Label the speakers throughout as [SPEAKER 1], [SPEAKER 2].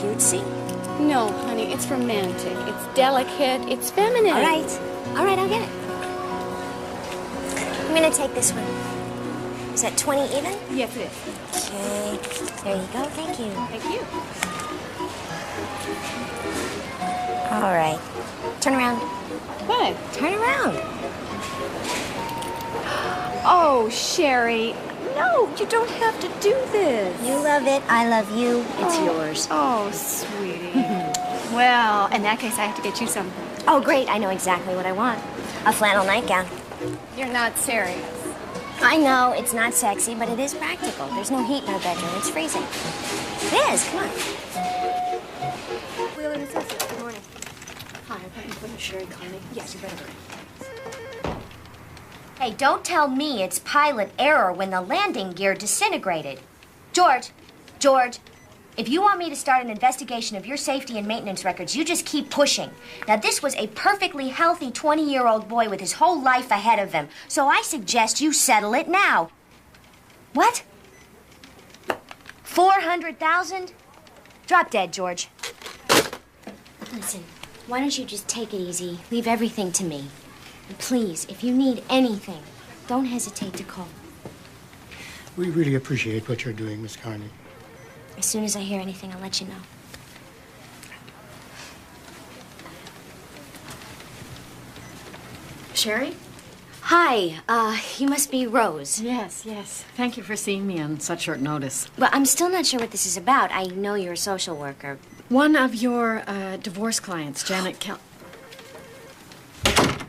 [SPEAKER 1] cutesy?
[SPEAKER 2] No, honey, it's romantic. It's delicate. It's feminine.
[SPEAKER 1] All right. All right, I'll get it. I'm gonna take this one. Is that 20 even?
[SPEAKER 2] Yes, it is.
[SPEAKER 1] Okay. There you go. Thank you.
[SPEAKER 2] Thank you.
[SPEAKER 1] All right. Turn around.
[SPEAKER 2] What?
[SPEAKER 1] Turn around.
[SPEAKER 2] Oh, Shari. No, you don't have to do this.
[SPEAKER 1] You love it. I love you. It's yours.
[SPEAKER 2] Oh, sweetie. Well, in that case, I have to get you something.
[SPEAKER 1] Oh, great. I know exactly what I want. A flannel nightgown.
[SPEAKER 2] You're not serious.
[SPEAKER 1] I know it's not sexy, but it is practical. There's no heat in our bedroom. It's freezing. It is. Come on. Wheeler and Associates. Good morning.
[SPEAKER 2] Hi, I've got you for Shari, Karney. Yes, you better hurry.
[SPEAKER 3] Hey, don't tell me it's pilot error when the landing gear disintegrated. George, if you want me to start an investigation of your safety and maintenance records, you just keep pushing. Now, this was a perfectly healthy 20-year-old boy with his whole life ahead of him, so I suggest you settle it now. What? 400,000? Drop dead, George.
[SPEAKER 1] Listen, why don't you just take it easy? Leave everything to me. And please, if you need anything, don't hesitate to call.
[SPEAKER 4] We really appreciate what you're doing, Miss Karney.
[SPEAKER 1] As soon as I hear anything, I'll let you know.
[SPEAKER 2] Shari?
[SPEAKER 1] Hi, you must be Rose.
[SPEAKER 5] Yes. Thank you for seeing me on such short notice.
[SPEAKER 1] Well, I'm still not sure what this is about. I know you're a social worker.
[SPEAKER 5] One of your divorce clients, Janet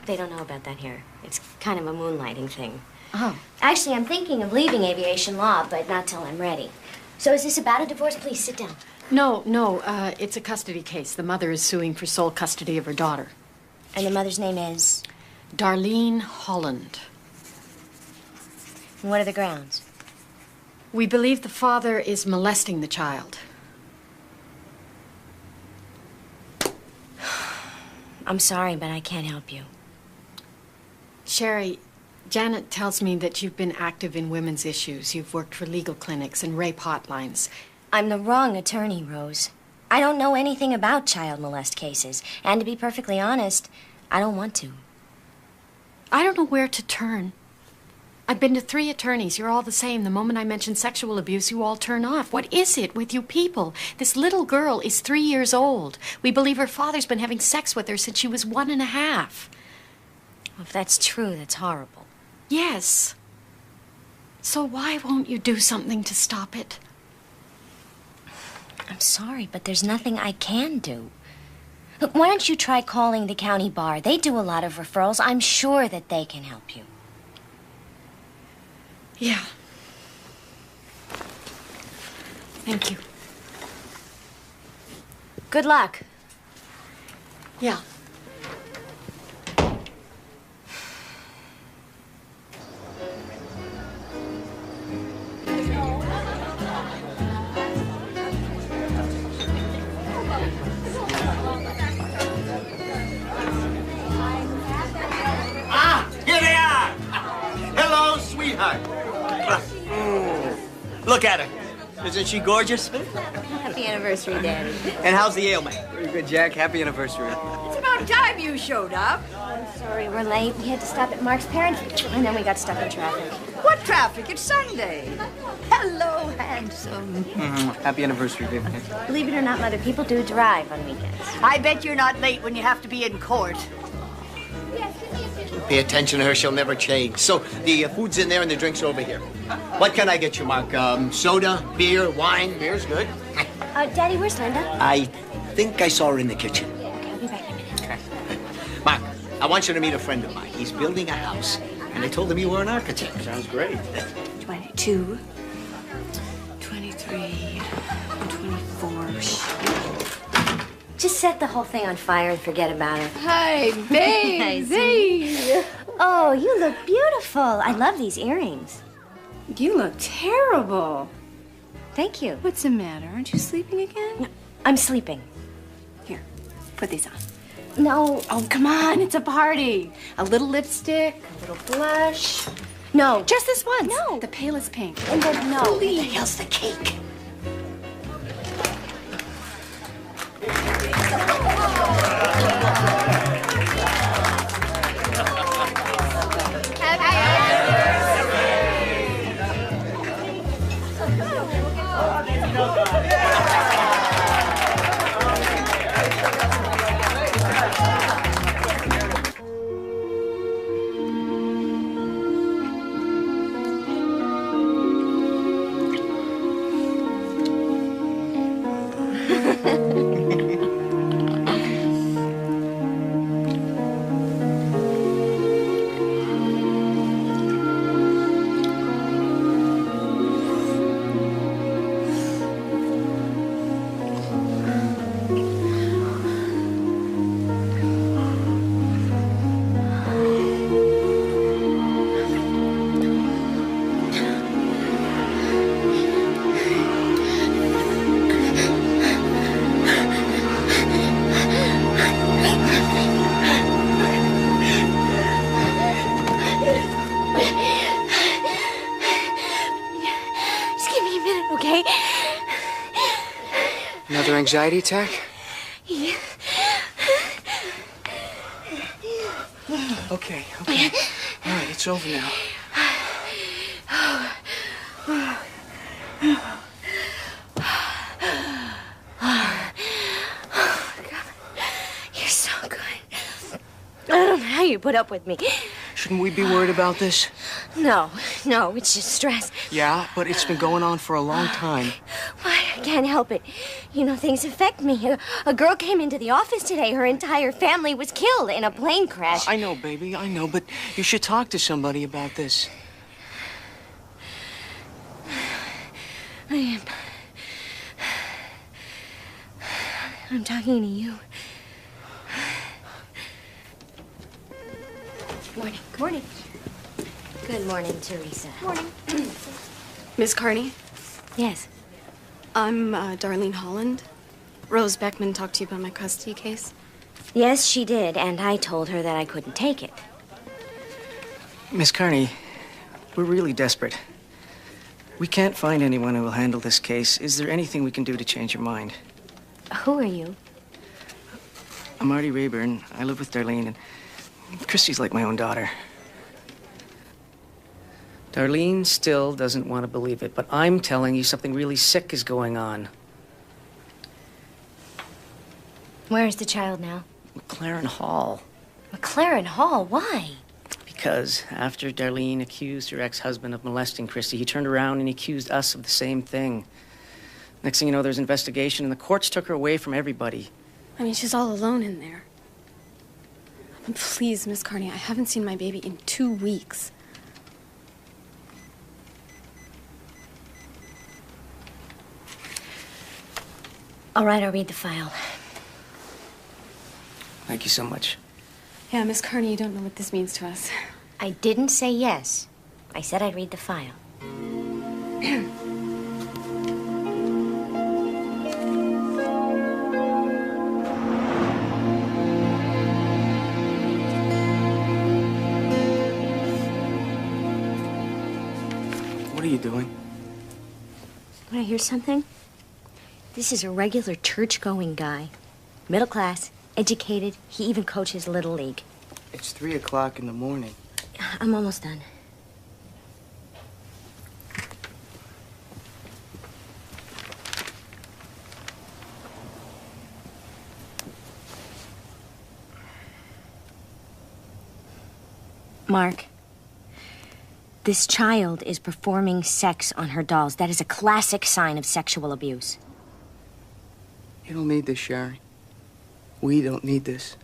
[SPEAKER 1] They don't know about that here. It's kind of a moonlighting thing.
[SPEAKER 5] Oh.
[SPEAKER 1] Actually, I'm thinking of leaving aviation law, but not till I'm ready. So is this about a divorce? Please sit down.
[SPEAKER 5] No, it's a custody case. The mother is suing for sole custody of her daughter.
[SPEAKER 1] And the mother's name is?
[SPEAKER 5] Darlene Holland.
[SPEAKER 1] And what are the grounds?
[SPEAKER 5] We believe the father is molesting the child.
[SPEAKER 1] I'm sorry, but I can't help you.
[SPEAKER 5] Shari, Janet tells me that you've been active in women's issues. You've worked for legal clinics and rape hotlines.
[SPEAKER 1] I'm the wrong attorney, Rose. I don't know anything about child molest cases. And to be perfectly honest, I don't want to.
[SPEAKER 5] I don't know where to turn. I've been to 3 attorneys. You're all the same. The moment I mention sexual abuse, you all turn off. What is it with you people? This little girl is 3 years old. We believe her father's been having sex with her since she was 1 1/2.
[SPEAKER 1] Well, if that's true, that's horrible.
[SPEAKER 5] Yes. So why won't you do something to stop it?
[SPEAKER 1] I'm sorry, but there's nothing I can do. Look, why don't you try calling the county bar? They do a lot of referrals. I'm sure that they can help you.
[SPEAKER 5] Yeah. Thank you.
[SPEAKER 1] Good luck.
[SPEAKER 5] Yeah.
[SPEAKER 6] Here they are! Hello, sweetheart. Look at her. Isn't she gorgeous?
[SPEAKER 1] Happy anniversary, Daddy.
[SPEAKER 6] And how's the ailment?
[SPEAKER 7] Very good, Jack. Happy anniversary.
[SPEAKER 8] It's about time you showed up.
[SPEAKER 1] I'm sorry, we're late. We had to stop at Mark's parents, and then we got stuck in traffic.
[SPEAKER 8] What traffic? It's Sunday. Hello, handsome.
[SPEAKER 7] Happy anniversary, baby.
[SPEAKER 1] Believe it or not, Mother, people do drive on weekends.
[SPEAKER 8] I bet you're not late when you have to be in court.
[SPEAKER 6] Pay attention to her, she'll never change. So, the food's in there and the drinks are over here. What can I get you, Mark? Soda, beer, wine? Beer's good.
[SPEAKER 1] Daddy, where's Linda?
[SPEAKER 6] I think I saw her in the kitchen.
[SPEAKER 1] Okay, I'll be back in a minute.
[SPEAKER 6] Mark, I want you to meet a friend of mine. He's building a house, and I told him you were an architect.
[SPEAKER 7] Sounds great.
[SPEAKER 2] 22, 23, 24.
[SPEAKER 1] Just set the whole thing on fire and forget about it.
[SPEAKER 2] Hi, baby.
[SPEAKER 1] Oh, you look beautiful. I love these earrings.
[SPEAKER 2] You look terrible.
[SPEAKER 1] Thank you.
[SPEAKER 2] What's the matter? Aren't you sleeping again?
[SPEAKER 1] No, I'm sleeping.
[SPEAKER 2] Here, put these on.
[SPEAKER 1] No.
[SPEAKER 2] Oh, come on. It's a party. A little lipstick, a little blush.
[SPEAKER 1] No.
[SPEAKER 2] Just this once.
[SPEAKER 1] No.
[SPEAKER 2] The palest pink.
[SPEAKER 1] And then no.
[SPEAKER 2] What the hell's the cake?
[SPEAKER 7] anxiety attack?
[SPEAKER 2] Yeah.
[SPEAKER 7] Okay, okay. All right, it's over now.
[SPEAKER 2] You're so good. I don't know how you put up with me.
[SPEAKER 7] Shouldn't we be worried about this?
[SPEAKER 2] No, it's just stress.
[SPEAKER 7] Yeah, but it's been going on for a long time.
[SPEAKER 2] Why, I can't help it. You know, things affect me. A girl came into the office today. Her entire family was killed in a plane crash.
[SPEAKER 7] I know, baby, I know, but you should talk to somebody about this.
[SPEAKER 2] I am. I'm talking to you.
[SPEAKER 1] Morning. Good morning. Good morning, Teresa.
[SPEAKER 2] Morning.
[SPEAKER 5] Miss Karney,
[SPEAKER 1] Yes.
[SPEAKER 5] I'm Darlene Holland. Rose Beckman talked to you about my custody case.
[SPEAKER 1] Yes, she did, and I told her that I couldn't take it.
[SPEAKER 7] Miss Karney, we're really desperate. We can't find anyone who will handle this case. Is there anything we can do to change your mind?
[SPEAKER 1] Who are you?
[SPEAKER 7] I'm Marty Rayburn. I live with Darlene, and Christy's like my own daughter. Darlene still doesn't want to believe it, but I'm telling you something really sick is going on.
[SPEAKER 1] Where is the child now?
[SPEAKER 7] McLaren Hall.
[SPEAKER 1] McLaren Hall. Why?
[SPEAKER 7] Because after Darlene accused her ex-husband of molesting Christy, he turned around and he accused us of the same thing. Next thing you know, there's an investigation, and the courts took her away from everybody.
[SPEAKER 5] I mean, she's all alone in there. Please, Miss Karney, I haven't seen my baby in 2 weeks.
[SPEAKER 1] All right, I'll read the file.
[SPEAKER 7] Thank you so much.
[SPEAKER 5] Yeah, Miss Karney, you don't know what this means to us.
[SPEAKER 1] I didn't say yes. I said I'd read the file.
[SPEAKER 7] What are you doing?
[SPEAKER 1] Want to hear something? This is a regular church-going guy. Middle class, educated. He even coaches Little League.
[SPEAKER 7] It's 3 o'clock in the morning.
[SPEAKER 1] I'm almost done. Mark, this child is performing sex on her dolls. That is a classic sign of sexual abuse.
[SPEAKER 7] You don't need this, Shari. We don't need this.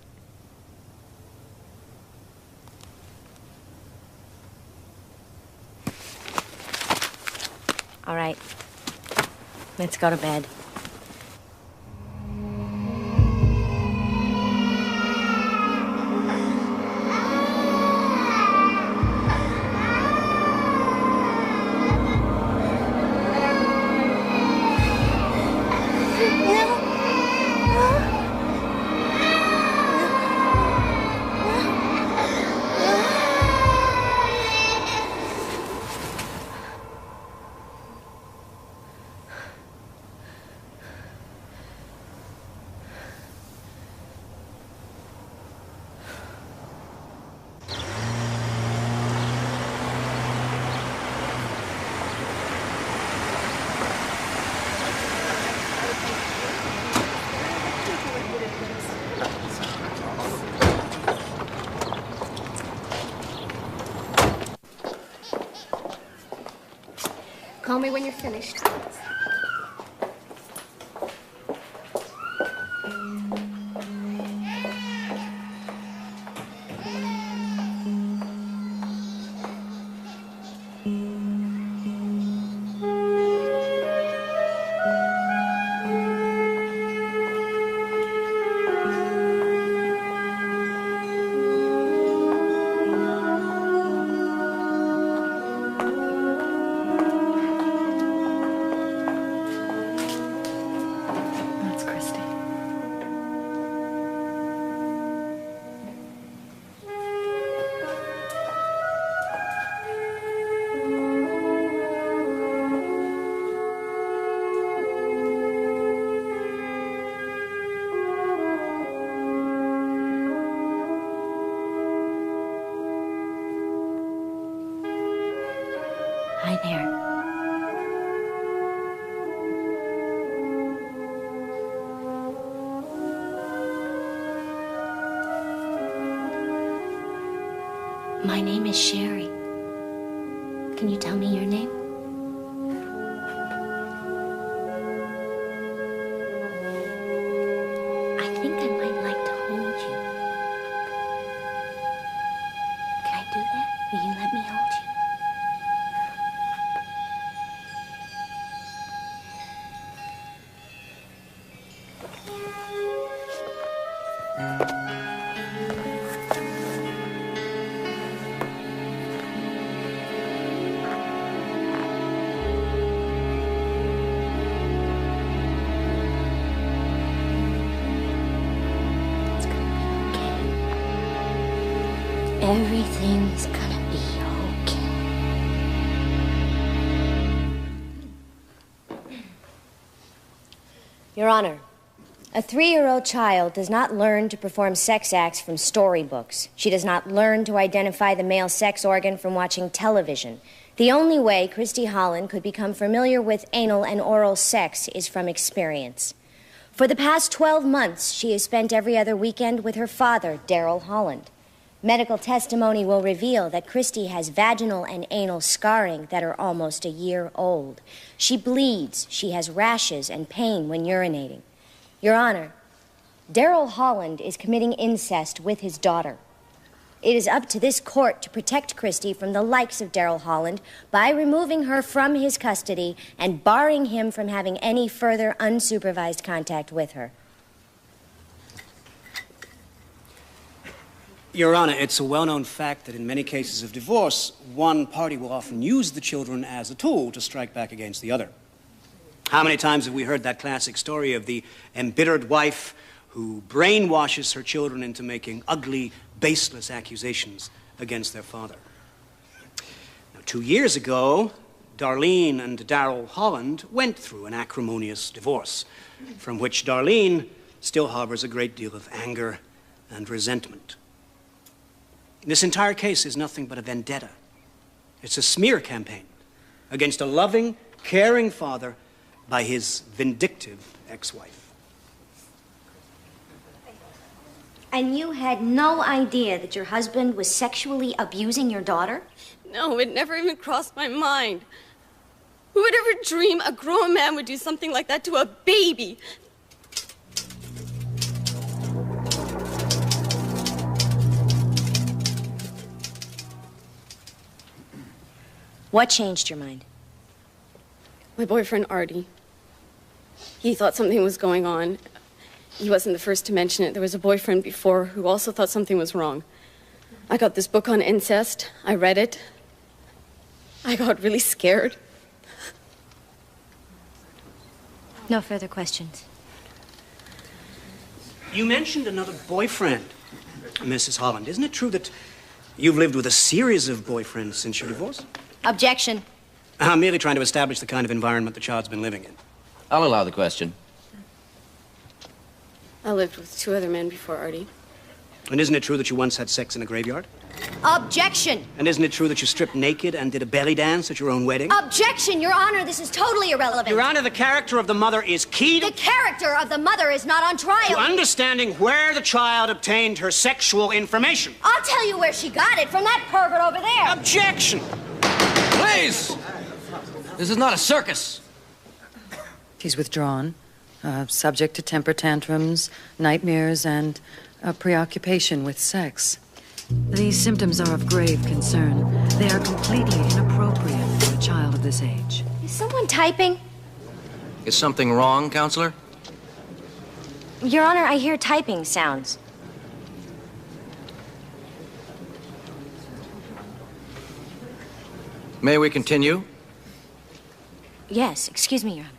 [SPEAKER 1] All right. Let's go to bed.
[SPEAKER 2] Call me when you're finished.
[SPEAKER 1] My name is Shari. Can you tell me your name? I think I might like to hold you. Can I do that? Will you let me hold you? Everything's gonna be okay.
[SPEAKER 3] Your Honor, a 3-year-old child does not learn to perform sex acts from storybooks. She does not learn to identify the male sex organ from watching television. The only way Christy Holland could become familiar with anal and oral sex is from experience. For the past 12 months, she has spent every other weekend with her father, Daryl Holland. Medical testimony will reveal that Christy has vaginal and anal scarring that are almost a year old. She bleeds, she has rashes and pain when urinating. Your Honor, Daryl Holland is committing incest with his daughter. It is up to this court to protect Christy from the likes of Daryl Holland by removing her from his custody and barring him from having any further unsupervised contact with her.
[SPEAKER 9] Your Honor, it's a well-known fact that in many cases of divorce, one party will often use the children as a tool to strike back against the other. How many times have we heard that classic story of the embittered wife who brainwashes her children into making ugly, baseless accusations against their father? Now, 2 years ago, Darlene and Daryl Holland went through an acrimonious divorce, from which Darlene still harbors a great deal of anger and resentment. This entire case is nothing but a vendetta. It's a smear campaign against a loving, caring father by his vindictive ex-wife.
[SPEAKER 3] And you had no idea that your husband was sexually abusing your daughter?
[SPEAKER 10] No, it never even crossed my mind. Who would ever dream a grown man would do something like that to a baby?
[SPEAKER 3] What changed your mind?
[SPEAKER 10] My boyfriend, Artie. He thought something was going on. He wasn't the first to mention it. There was a boyfriend before who also thought something was wrong. I got this book on incest. I read it. I got really scared.
[SPEAKER 3] No further questions.
[SPEAKER 9] You mentioned another boyfriend, Mrs. Holland. Isn't it true that you've lived with a series of boyfriends since your divorce?
[SPEAKER 3] Objection.
[SPEAKER 9] I'm merely trying to establish the kind of environment the child's been living in.
[SPEAKER 11] I'll allow the question.
[SPEAKER 10] I lived with 2 other men before Artie.
[SPEAKER 9] And isn't it true that you once had sex in a graveyard?
[SPEAKER 3] Objection.
[SPEAKER 9] And isn't it true that you stripped naked and did a belly dance at your own wedding?
[SPEAKER 3] Objection, Your Honor. This is totally irrelevant.
[SPEAKER 9] Your Honor, the character of the mother is key to...
[SPEAKER 3] The character of the mother is not on trial.
[SPEAKER 9] to understanding where the child obtained her sexual information.
[SPEAKER 3] I'll tell you where she got it, from that pervert over there.
[SPEAKER 9] Objection!
[SPEAKER 11] Please! This is not a circus.
[SPEAKER 12] He's withdrawn, subject to temper tantrums, nightmares, and a preoccupation with sex. These symptoms are of grave concern. They are completely inappropriate for a child of this age.
[SPEAKER 3] Is someone typing?
[SPEAKER 11] Is something wrong, counselor?
[SPEAKER 3] Your Honor, I hear typing sounds.
[SPEAKER 11] May we continue?
[SPEAKER 3] Yes, excuse me, Your Honor.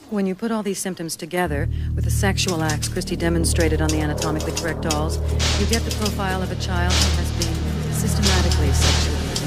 [SPEAKER 12] When you put all these symptoms together with the sexual acts Christie demonstrated on the anatomically correct dolls, you get the profile of a child who has been systematically sexually abused.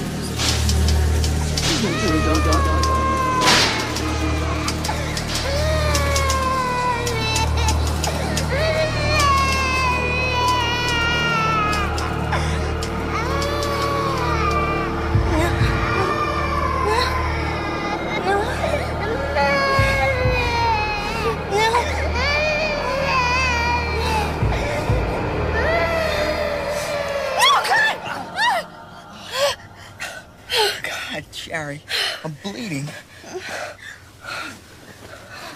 [SPEAKER 13] Shari, I'm bleeding.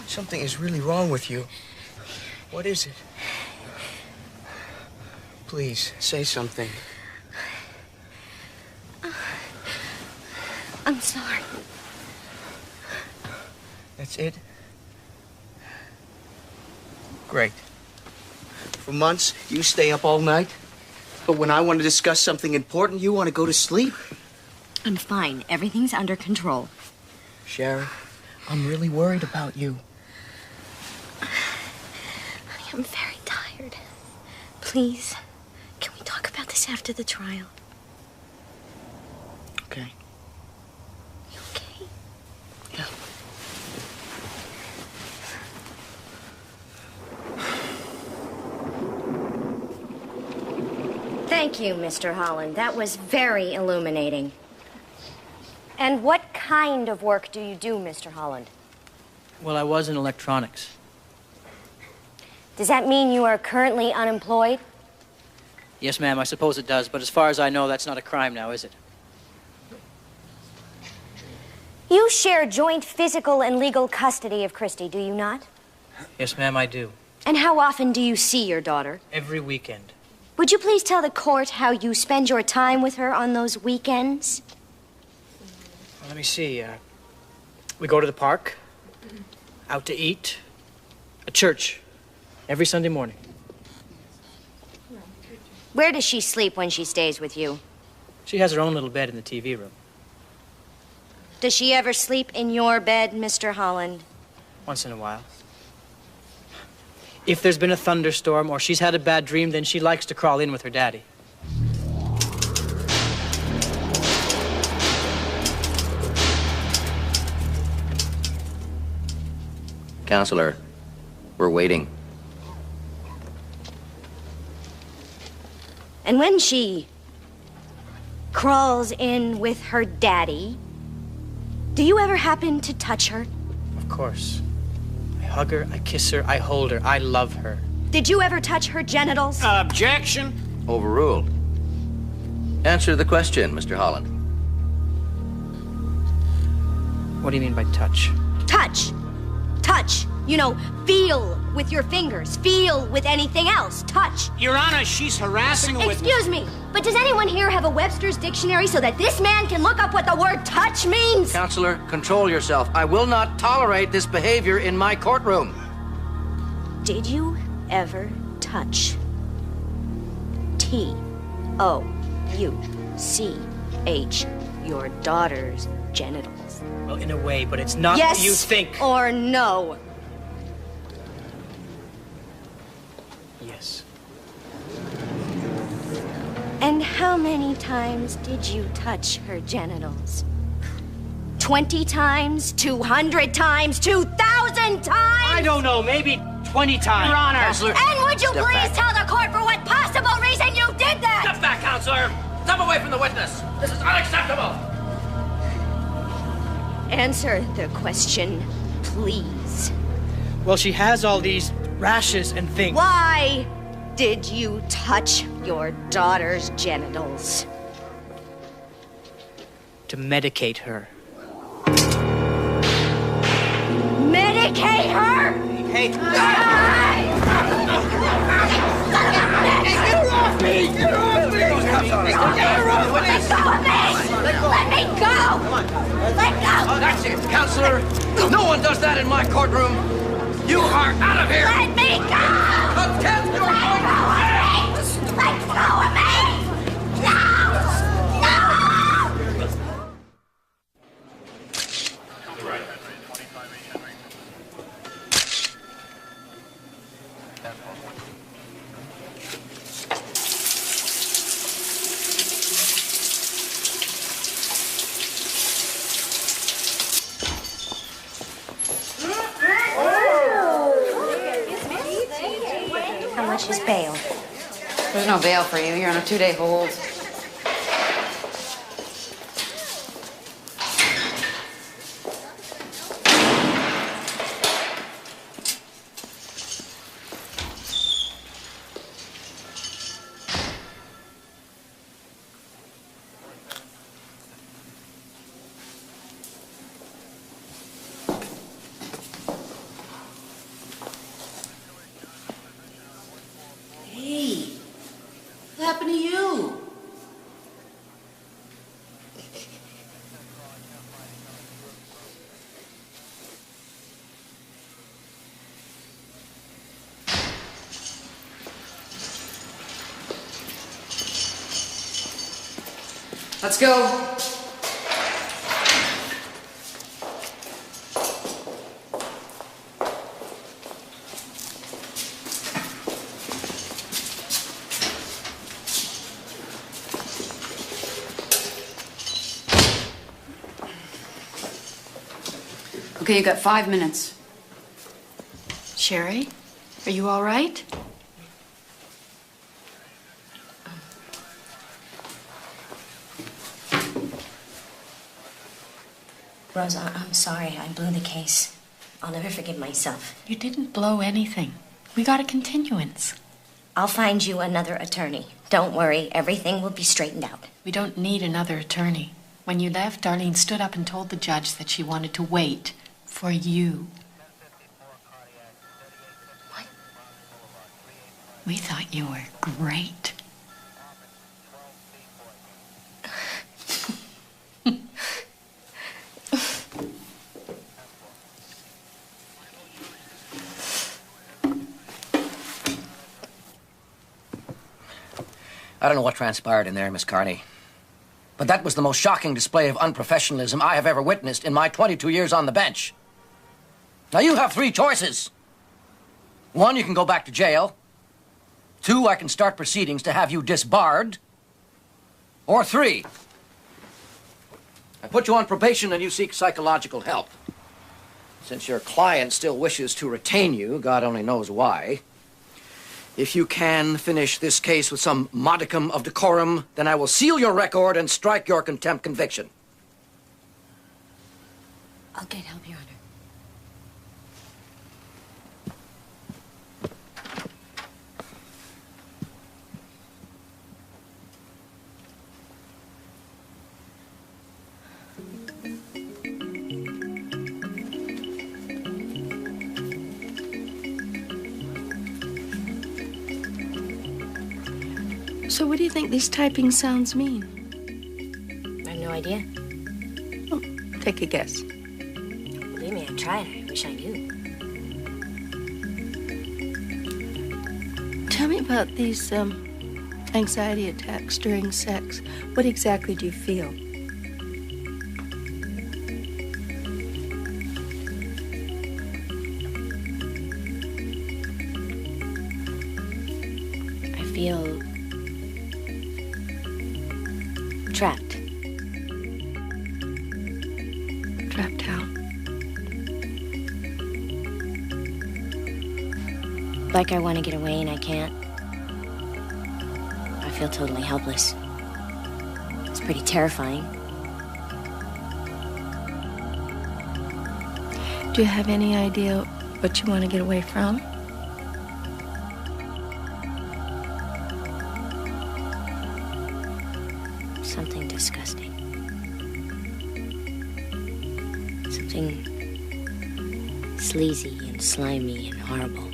[SPEAKER 13] Something is really wrong with you. What is it? Please, say something.
[SPEAKER 2] I'm sorry.
[SPEAKER 13] That's it? Great. For months, you stay up all night, but when I want to discuss something important, you want to go to sleep.
[SPEAKER 1] I'm fine. Everything's under control.
[SPEAKER 13] Shari, I'm really worried about you.
[SPEAKER 2] I'm very tired. Please, can we talk about this after the trial?
[SPEAKER 13] Okay.
[SPEAKER 2] You okay?
[SPEAKER 13] Yeah.
[SPEAKER 3] Thank you, Mr. Holland. That was very illuminating. And what kind of work do you do, Mr. Holland?
[SPEAKER 14] Well, I was in electronics.
[SPEAKER 3] Does that mean you are currently unemployed?
[SPEAKER 14] Yes, ma'am, I suppose it does, but as far as I know, that's not a crime now, is it?
[SPEAKER 3] You share joint physical and legal custody of Christy, do you not?
[SPEAKER 14] Yes, ma'am, I do.
[SPEAKER 3] And how often do you see your daughter?
[SPEAKER 14] Every weekend.
[SPEAKER 3] Would you please tell the court how you spend your time with her on those weekends?
[SPEAKER 14] Well, let me see. We go to the park, out to eat, a church, every Sunday morning.
[SPEAKER 3] Where does she sleep when she stays with you?
[SPEAKER 14] She has her own little bed in the TV room.
[SPEAKER 3] Does she ever sleep in your bed, Mr. Holland?
[SPEAKER 14] Once in a while. If there's been a thunderstorm or she's had a bad dream, then she likes to crawl in with her daddy.
[SPEAKER 15] Counselor, we're waiting.
[SPEAKER 3] And when she crawls in with her daddy, do you ever happen to touch her?
[SPEAKER 14] Of course. I hug her, I kiss her, I hold her, I love her.
[SPEAKER 3] Did you ever touch her genitals?
[SPEAKER 14] Objection!
[SPEAKER 15] Overruled. Answer the question, Mr. Holland.
[SPEAKER 14] What do you mean by touch?
[SPEAKER 3] Touch! Touch! You know, feel with your fingers. Feel with anything else. Touch.
[SPEAKER 9] Your Honor, she's harassing a witness.
[SPEAKER 3] Excuse me, but does anyone here have a Webster's dictionary so that this man can look up what the word touch means?
[SPEAKER 15] Counselor, control yourself. I will not tolerate this behavior in my courtroom.
[SPEAKER 3] Did you ever touch T-O-U-C-H your daughter's genitals?
[SPEAKER 14] Well, in a way, but it's not
[SPEAKER 3] yes
[SPEAKER 14] what you think.
[SPEAKER 3] Or no?
[SPEAKER 14] Yes.
[SPEAKER 3] And how many times did you touch her genitals? 20 times? 200 times? 2,000 times?
[SPEAKER 14] I don't know, maybe 20 times.
[SPEAKER 9] Your Honor.
[SPEAKER 15] Counselor,
[SPEAKER 3] And would you
[SPEAKER 15] step
[SPEAKER 3] please
[SPEAKER 15] back.
[SPEAKER 3] tell the court for what possible reason you did that?
[SPEAKER 11] Step back, counselor! Step away from the witness! This is unacceptable!
[SPEAKER 3] Answer the question, please.
[SPEAKER 14] Well, she has all these rashes and things.
[SPEAKER 3] Why did you touch your daughter's genitals?
[SPEAKER 14] To medicate her.
[SPEAKER 3] Medicate her?
[SPEAKER 13] Hey,
[SPEAKER 3] Get her off me! Get her off me! Get her off me! Let go of me! Let me go! Let go!
[SPEAKER 11] That's it, counselor! No one does that in my courtroom! You are out of here!
[SPEAKER 3] Let me go!
[SPEAKER 11] Contempt your
[SPEAKER 3] Let go of me! Let go of me! No! No! How much is bail?
[SPEAKER 16] There's no bail for you. You're on a 2-day hold. Let's go. Okay, you got 5 minutes.
[SPEAKER 5] Shari, are you all right?
[SPEAKER 1] Rosa, I'm sorry. I blew the case. I'll never forgive myself.
[SPEAKER 5] You didn't blow anything. We got a continuance.
[SPEAKER 1] I'll find you another attorney. Don't worry. Everything will be straightened out.
[SPEAKER 5] We don't need another attorney. When you left, Darlene stood up and told the judge that she wanted to wait for you.
[SPEAKER 1] What?
[SPEAKER 5] We thought you were great.
[SPEAKER 15] I don't know what transpired in there, Miss Karney, but that was the most shocking display of unprofessionalism I have ever witnessed in my 22 years on the bench. Now, you have 3 choices. 1, you can go back to jail. 2, I can start proceedings to have you disbarred. Or 3, I put you on probation and you seek psychological help. Since your client still wishes to retain you, God only knows why, if you can finish this case with some modicum of decorum, then I will seal your record and strike your contempt conviction.
[SPEAKER 1] I'll get help, Your Honor.
[SPEAKER 17] So what do you think these typing sounds mean?
[SPEAKER 1] I have no idea.
[SPEAKER 17] Oh, take a guess.
[SPEAKER 1] Believe me, I tried. I wish I knew.
[SPEAKER 17] Tell me about these anxiety attacks during sex. What exactly do you feel?
[SPEAKER 1] I feel trapped.
[SPEAKER 17] Trapped how?
[SPEAKER 1] Like I want to get away and I can't. I feel totally helpless. It's pretty terrifying.
[SPEAKER 17] Do you have any idea what you want to get away from?
[SPEAKER 1] Something disgusting. Something sleazy and slimy and horrible.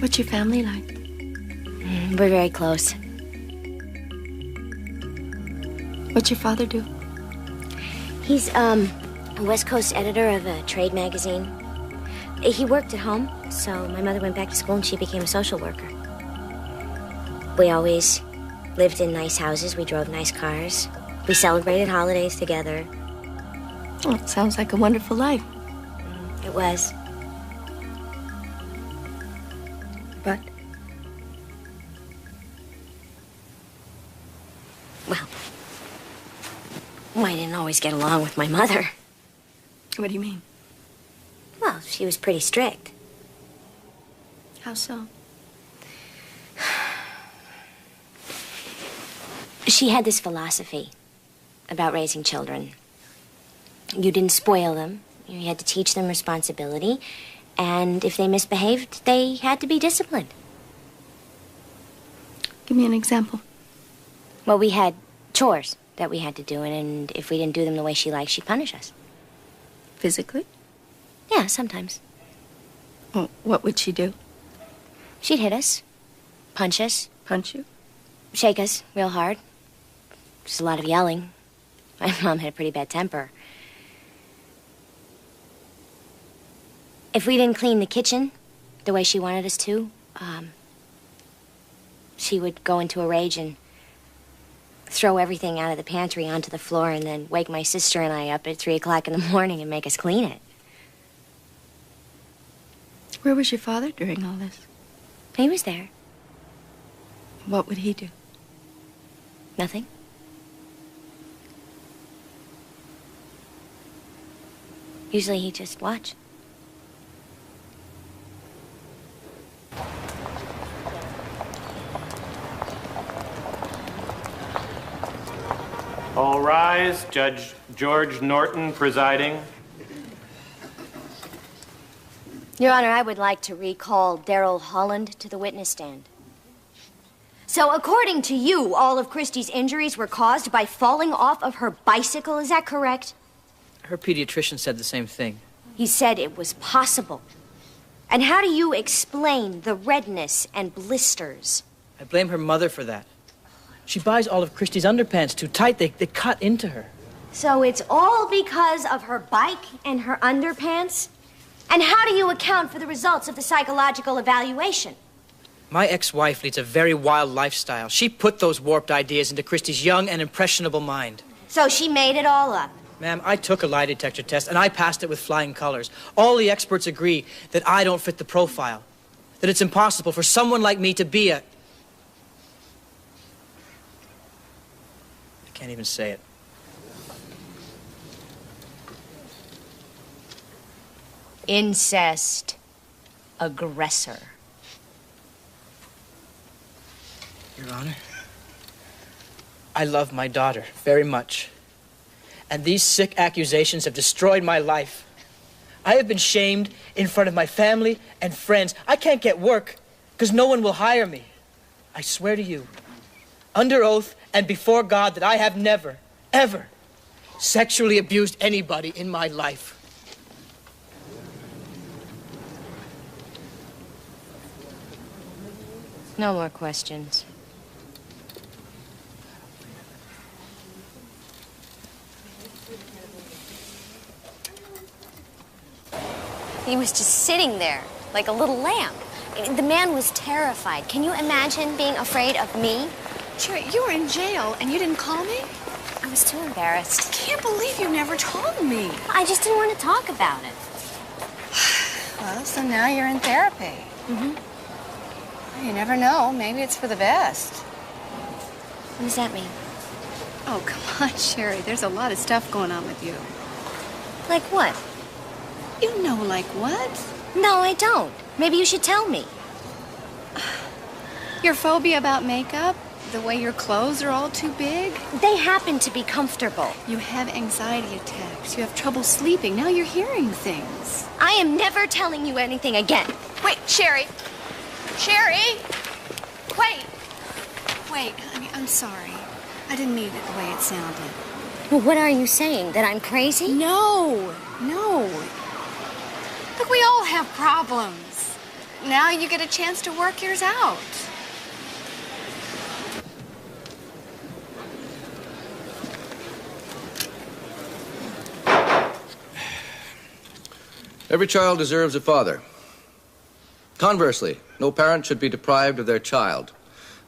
[SPEAKER 17] What's your family like?
[SPEAKER 1] We're very close.
[SPEAKER 17] What's your father do?
[SPEAKER 1] He's a West Coast editor of a trade magazine. He worked at home, so my mother went back to school and she became a social worker. We always lived in nice houses. We drove nice cars. We celebrated holidays together.
[SPEAKER 17] Well, it sounds like a wonderful life.
[SPEAKER 1] It was.
[SPEAKER 17] But?
[SPEAKER 1] Well, I didn't always get along with my mother.
[SPEAKER 17] What do you mean?
[SPEAKER 1] Well, she was pretty strict.
[SPEAKER 17] How so?
[SPEAKER 1] She had this philosophy about raising children. You didn't spoil them. You had to teach them responsibility. And if they misbehaved, they had to be disciplined.
[SPEAKER 17] Give me an example.
[SPEAKER 1] Well, we had chores that we had to do, and if we didn't do them the way she liked, she'd punish us.
[SPEAKER 17] Physically?
[SPEAKER 1] Yeah, sometimes.
[SPEAKER 17] Well, what would she do?
[SPEAKER 1] She'd hit us, punch us.
[SPEAKER 17] Punch you?
[SPEAKER 1] Shake us real hard. Just a lot of yelling. My mom had a pretty bad temper. If we didn't clean the kitchen, the way she wanted us to. She would go into a rage and throw everything out of the pantry onto the floor and then wake my sister and I up at 3 o'clock in the morning and make us clean it.
[SPEAKER 17] Where was your father during all this?
[SPEAKER 1] He was there.
[SPEAKER 17] What would he do?
[SPEAKER 1] Nothing. Usually he'd just watch.
[SPEAKER 18] All rise. Judge George Norton presiding.
[SPEAKER 3] Your Honor, I would like to recall Daryl Holland to the witness stand. So, according to you, all of Christie's injuries were caused by falling off of her bicycle, is that correct?
[SPEAKER 14] Her pediatrician said the same thing.
[SPEAKER 3] He said it was possible. And how do you explain the redness and blisters?
[SPEAKER 14] I blame her mother for that. She buys all of Christie's underpants too tight. They cut into her.
[SPEAKER 3] So it's all because of her bike and her underpants? And how do you account for the results of the psychological evaluation?
[SPEAKER 14] My ex-wife leads a very wild lifestyle. She put those warped ideas into Christie's young and impressionable mind.
[SPEAKER 3] So she made it all up?
[SPEAKER 14] Ma'am, I took a lie detector test, and I passed it with flying colors. All the experts agree that I don't fit the profile. That it's impossible for someone like me to be a... I can't even say it.
[SPEAKER 3] Incest aggressor.
[SPEAKER 14] Your Honor, I love my daughter very much. And these sick accusations have destroyed my life. I have been shamed in front of my family and friends. I can't get work because no one will hire me. I swear to you, under oath and before God, that I have never, ever sexually abused anybody in my life.
[SPEAKER 3] No more questions. He was just sitting there like a little lamb. The man was terrified. Can you imagine being afraid of me?
[SPEAKER 5] Shari, you were in jail and you didn't call me?
[SPEAKER 3] I was too embarrassed.
[SPEAKER 5] I can't believe you never told me.
[SPEAKER 3] I just didn't want to talk about it.
[SPEAKER 5] Well, so now you're in therapy. You never know. Maybe it's for the best.
[SPEAKER 3] What does that mean?
[SPEAKER 5] Oh, come on, Shari. There's a lot of stuff going on with you.
[SPEAKER 3] Like what?
[SPEAKER 5] You know like what?
[SPEAKER 3] No, I don't. Maybe you should tell me.
[SPEAKER 5] Your phobia about makeup? The way your clothes are all too big?
[SPEAKER 3] They happen to be comfortable.
[SPEAKER 5] You have anxiety attacks. You have trouble sleeping. Now you're hearing things.
[SPEAKER 3] I am never telling you anything again.
[SPEAKER 5] Wait, Shari. Shari! Wait. Wait, honey, I'm sorry. I didn't mean it the way it sounded.
[SPEAKER 3] Well, what are you saying? That I'm crazy?
[SPEAKER 5] No. Look, we all have problems. Now you get a chance to work yours out.
[SPEAKER 11] Every child deserves a father. Conversely, no parent should be deprived of their child.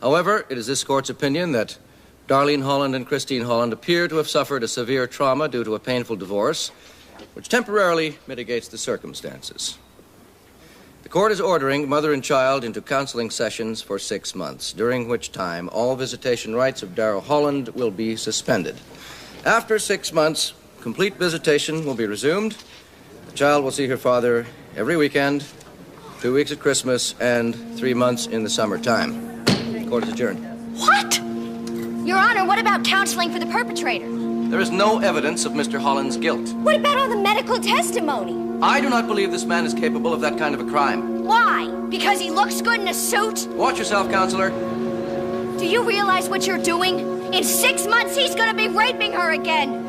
[SPEAKER 11] However, it is this court's opinion that Darlene Holland and Christine Holland appear to have suffered a severe trauma due to a painful divorce, which temporarily mitigates the circumstances. The court is ordering mother and child into counseling sessions for 6 months, during which time all visitation rights of Daryl Holland will be suspended. After 6 months, complete visitation will be resumed. The child will see her father every weekend, 2 weeks at Christmas, and 3 months in the summertime. Court is adjourned.
[SPEAKER 3] What? Your Honor, what about counseling for the perpetrator?
[SPEAKER 11] There is no evidence of Mr. Holland's guilt.
[SPEAKER 3] What about all the medical testimony?
[SPEAKER 11] I do not believe this man is capable of that kind of a crime.
[SPEAKER 3] Why? Because he looks good in a suit?
[SPEAKER 11] Watch yourself, counselor.
[SPEAKER 3] Do you realize what you're doing? In 6 months, he's gonna be raping her again.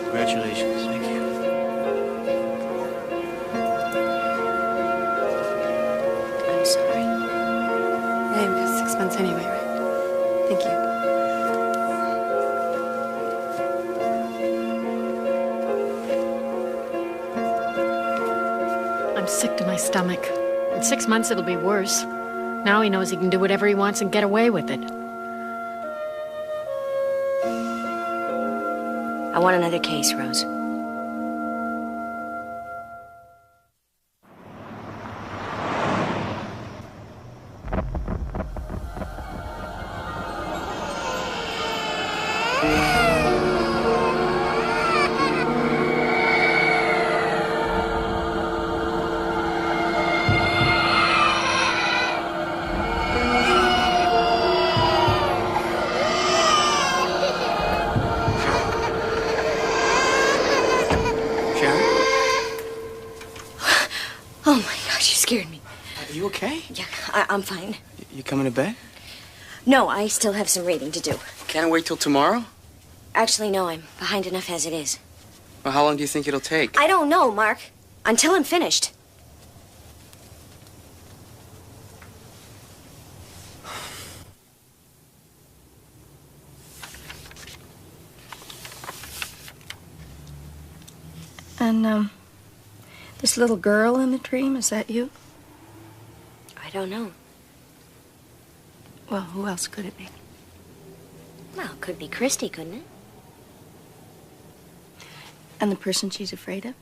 [SPEAKER 14] Congratulations. Thank you.
[SPEAKER 3] I'm sorry.
[SPEAKER 10] Hey, 6 months anyway, right? Thank you.
[SPEAKER 5] sick to my stomach. In 6 months, it'll be worse. Now he knows he can do whatever he wants and get away with it.
[SPEAKER 1] I want another case, Rose.
[SPEAKER 2] Oh my gosh, you scared me.
[SPEAKER 13] Are you okay?
[SPEAKER 2] Yeah, I'm fine.
[SPEAKER 13] You coming to bed?
[SPEAKER 2] No, I still have some reading to do.
[SPEAKER 13] Can't I wait till tomorrow?
[SPEAKER 2] Actually, no, I'm behind enough as it is.
[SPEAKER 13] Well, how long do you think it'll take?
[SPEAKER 2] I don't know, Mark. Until I'm finished.
[SPEAKER 17] And, this little girl in the dream, is that you?
[SPEAKER 2] I don't know.
[SPEAKER 17] Well, who else could it be?
[SPEAKER 2] Well, it could be Christy, couldn't it?
[SPEAKER 17] And the person she's afraid of?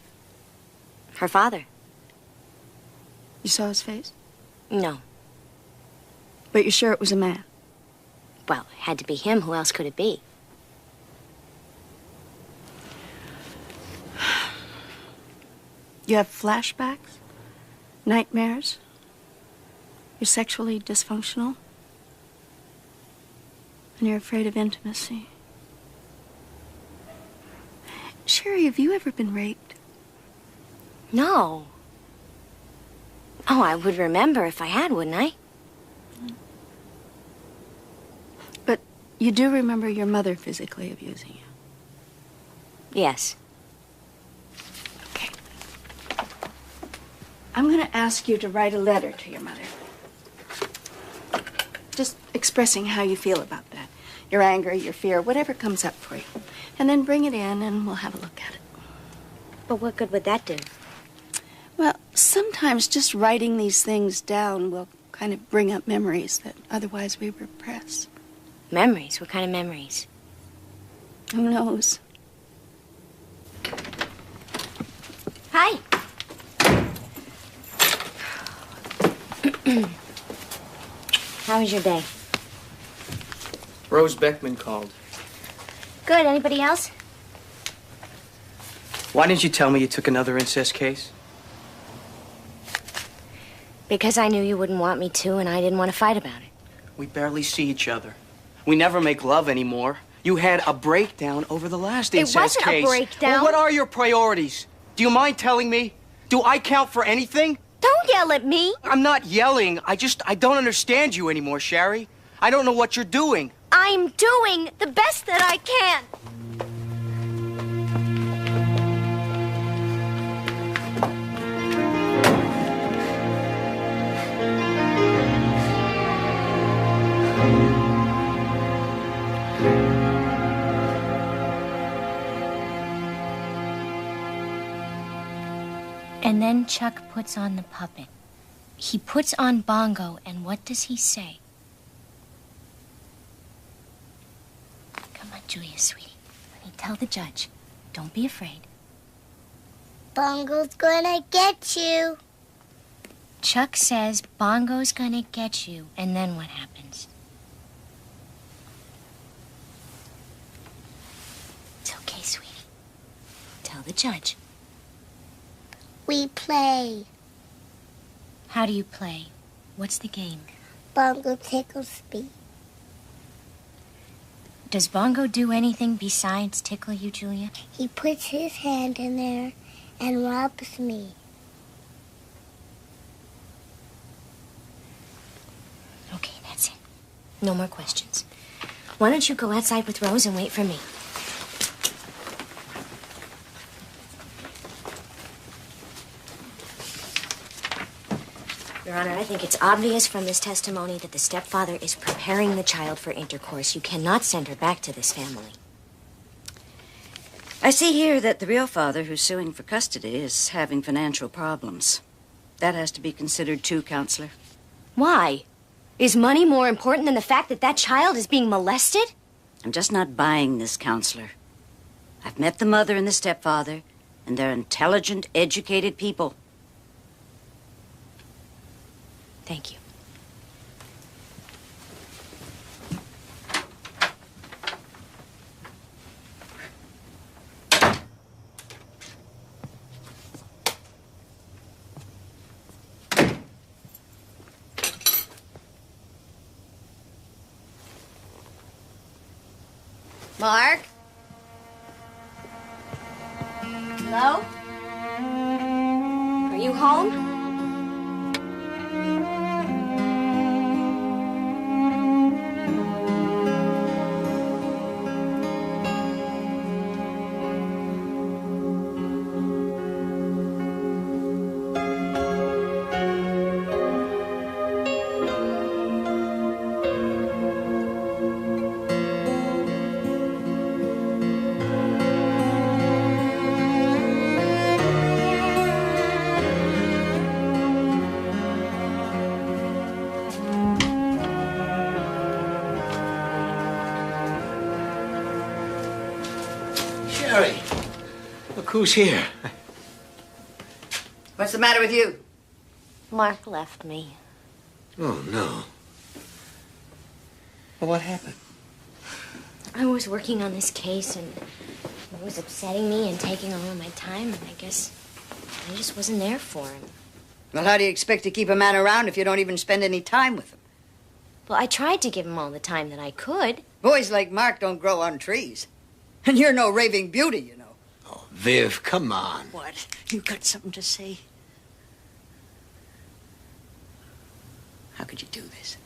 [SPEAKER 2] Her father.
[SPEAKER 17] You saw his face?
[SPEAKER 2] No.
[SPEAKER 17] But you're sure it was a man?
[SPEAKER 2] Well, it had to be him. Who else could it be?
[SPEAKER 17] You have flashbacks? Nightmares? You're sexually dysfunctional? And you're afraid of intimacy? Shari, have you ever been raped?
[SPEAKER 2] No. Oh, I would remember if I had, wouldn't I?
[SPEAKER 17] But you do remember your mother physically abusing you?
[SPEAKER 2] Yes.
[SPEAKER 17] I'm going to ask you to write a letter to your mother. Just expressing how you feel about that. Your anger, your fear, whatever comes up for you. And then bring it in and we'll have a look at it.
[SPEAKER 2] But what good would that do?
[SPEAKER 17] Well, sometimes just writing these things down will kind of bring up memories that otherwise we repress.
[SPEAKER 2] Memories? What kind of memories?
[SPEAKER 17] Who knows?
[SPEAKER 2] Hi. How was your day?
[SPEAKER 13] Rose Beckman called.
[SPEAKER 2] Good. Anybody else?
[SPEAKER 13] Why didn't you tell me you took another incest case?
[SPEAKER 2] Because I knew you wouldn't want me to, and I didn't want to fight about it.
[SPEAKER 13] We barely see each other. We never make love anymore. You had a breakdown over the last incest case.
[SPEAKER 2] It wasn't a breakdown.
[SPEAKER 13] Well, what are your priorities? Do you mind telling me? Do I count for anything?
[SPEAKER 2] Don't yell at me.
[SPEAKER 13] I'm not yelling. I don't understand you anymore, Shari. I don't know what you're doing.
[SPEAKER 2] I'm doing the best that I can.
[SPEAKER 3] And then Chuck puts on the puppet. He puts on Bongo, and what does he say? Come on, Julia, sweetie. Let me tell the judge. Don't be afraid.
[SPEAKER 19] Bongo's gonna get you.
[SPEAKER 3] Chuck says Bongo's gonna get you, and then what happens? It's okay, sweetie. Tell the judge.
[SPEAKER 19] We play.
[SPEAKER 3] How do you play? What's the game?
[SPEAKER 19] Bongo tickles me.
[SPEAKER 3] Does Bongo do anything besides tickle you, Julia?
[SPEAKER 19] He puts his hand in there and rubs me.
[SPEAKER 3] Okay, that's it. No more questions. Why don't you go outside with Rose and wait for me?
[SPEAKER 2] Your Honor, I think it's obvious from this testimony that the stepfather is preparing the child for intercourse. You cannot send her back to this family.
[SPEAKER 20] I see here that the real father who's suing for custody is having financial problems.
[SPEAKER 8] That has to be considered too, Counselor.
[SPEAKER 2] Why? Is money more important than the fact that that child is being molested?
[SPEAKER 8] I'm just not buying this, Counselor. I've met the mother and the stepfather, and they're intelligent, educated people.
[SPEAKER 2] Thank you.
[SPEAKER 8] Mark?
[SPEAKER 2] Hello? Are you home?
[SPEAKER 6] Shari, look who's here.
[SPEAKER 8] What's the matter with you?
[SPEAKER 2] Mark left me.
[SPEAKER 6] Oh, no. Well, what happened?
[SPEAKER 2] I was working on this case, and it was upsetting me and taking all of my time, and I guess I just wasn't there for him.
[SPEAKER 8] Well, how do you expect to keep a man around if you don't even spend any time with him?
[SPEAKER 2] Well, I tried to give him all the time that I could.
[SPEAKER 8] Boys like Mark don't grow on trees. And you're no raving beauty, you know.
[SPEAKER 6] Oh, Viv, come on.
[SPEAKER 8] What? You got something to say? How could you do this?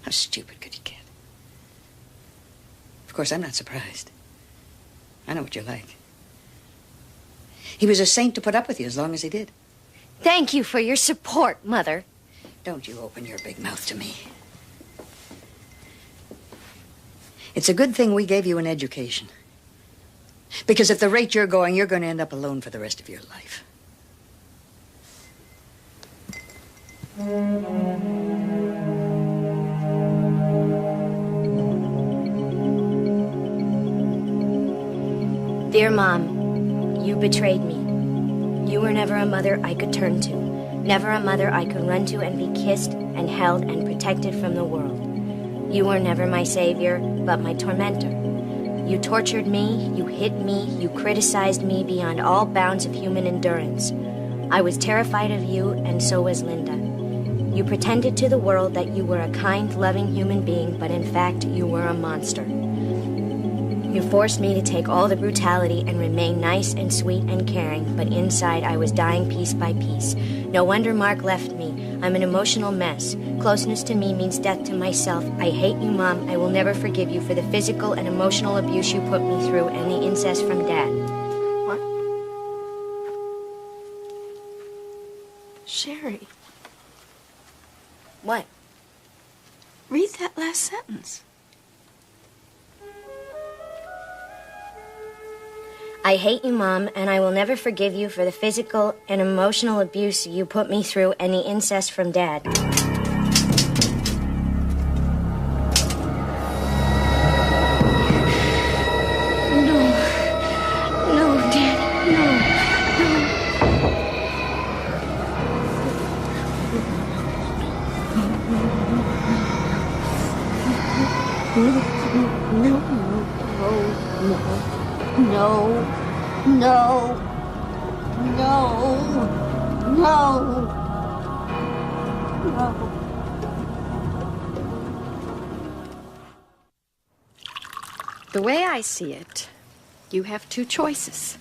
[SPEAKER 8] How stupid could you get? Of course, I'm not surprised. I know what you're like. He was a saint to put up with you as long as he did.
[SPEAKER 2] Thank you for your support, Mother.
[SPEAKER 8] Don't you open your big mouth to me. It's a good thing we gave you an education. Because at the rate you're going to end up alone for the rest of your life.
[SPEAKER 2] Dear Mom, you betrayed me. You were never a mother I could turn to. Never a mother I could run to and be kissed and held and protected from the world. You were never my savior, but my tormentor. You tortured me, you hit me, you criticized me beyond all bounds of human endurance. I was terrified of you, and so was Linda. You pretended to the world that you were a kind, loving human being, but in fact, you were a monster. You forced me to take all the brutality and remain nice and sweet and caring, but inside I was dying piece by piece. No wonder Mark left me. I'm an emotional mess. Closeness to me means death to myself. I hate you, Mom. I will never forgive you for the physical and emotional abuse you put me through and the incest from Dad.
[SPEAKER 10] What? Shari.
[SPEAKER 2] What?
[SPEAKER 17] Read that last sentence.
[SPEAKER 2] I hate you, Mom, and I will never forgive you for the physical and emotional abuse you put me through and the incest from Dad.
[SPEAKER 5] The way I see it, you have two choices.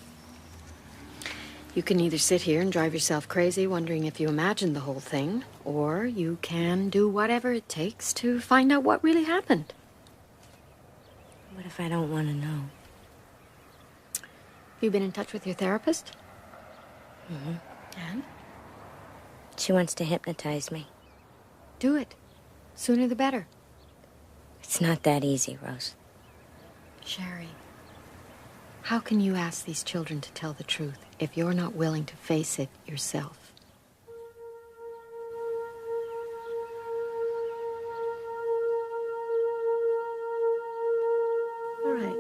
[SPEAKER 5] You can either sit here and drive yourself crazy wondering if you imagined the whole thing, or you can do whatever it takes to find out what really happened.
[SPEAKER 2] What if I don't want to know?
[SPEAKER 5] Have you been in touch with your therapist?
[SPEAKER 2] Mm-hmm.
[SPEAKER 5] And?
[SPEAKER 2] She wants to hypnotize me.
[SPEAKER 5] Do it. Sooner the better.
[SPEAKER 2] It's not that easy, Rose.
[SPEAKER 5] Shari, how can you ask these children to tell the truth if you're not willing to face it yourself?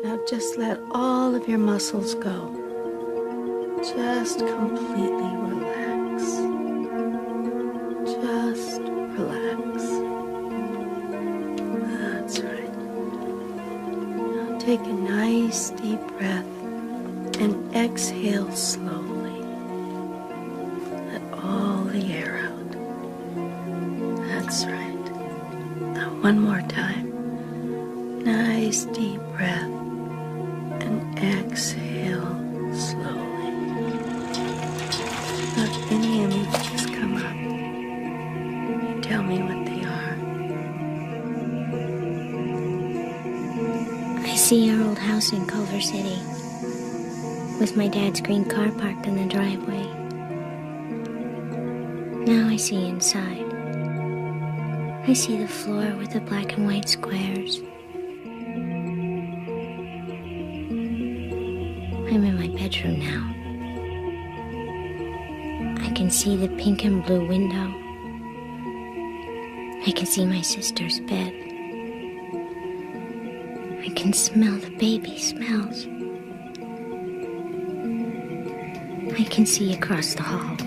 [SPEAKER 17] Now just let all of your muscles go. Just completely relax. Just relax. That's right. Now take a nice deep breath and exhale slowly. Let all the air out. That's right. Now one more time. Nice deep breath and exhale slowly. Let any images come up. You tell me what they are.
[SPEAKER 1] I see our old house in Culver City, with my dad's green car parked in the driveway. Now I see inside. I see the floor with the black and white squares. I'm in my bedroom now. I can see the pink and blue window. I can see my sister's bed. I can smell the baby smells. I can see across the hall.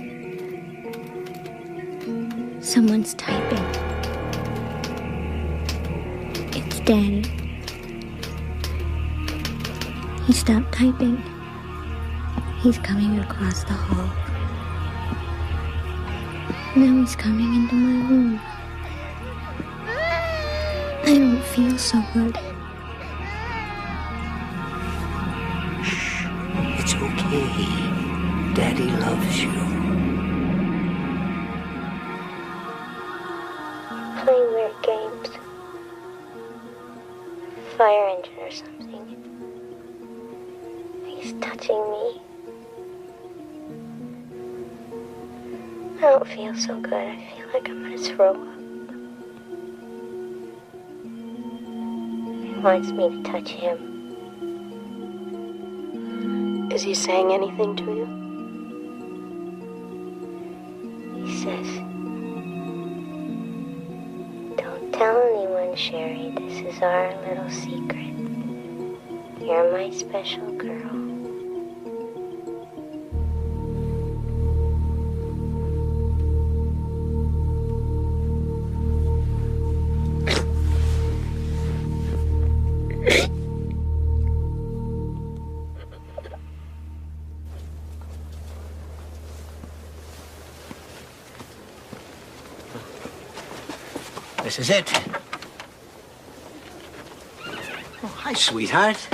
[SPEAKER 1] Someone's typing. It's Daddy. He stopped typing. He's coming across the hall. Now he's coming into my room. I don't feel so good.
[SPEAKER 13] Shh. It's okay. Daddy loves you.
[SPEAKER 1] Playing weird games. Fire engine or something. He's touching me. I don't feel so good. I feel like I'm gonna throw up. He wants me to touch him.
[SPEAKER 17] Is he saying anything to you?
[SPEAKER 1] He says, "Don't tell anyone, Shari. This is our little secret. You're my special girl."
[SPEAKER 13] This is it. Oh, hi, sweetheart.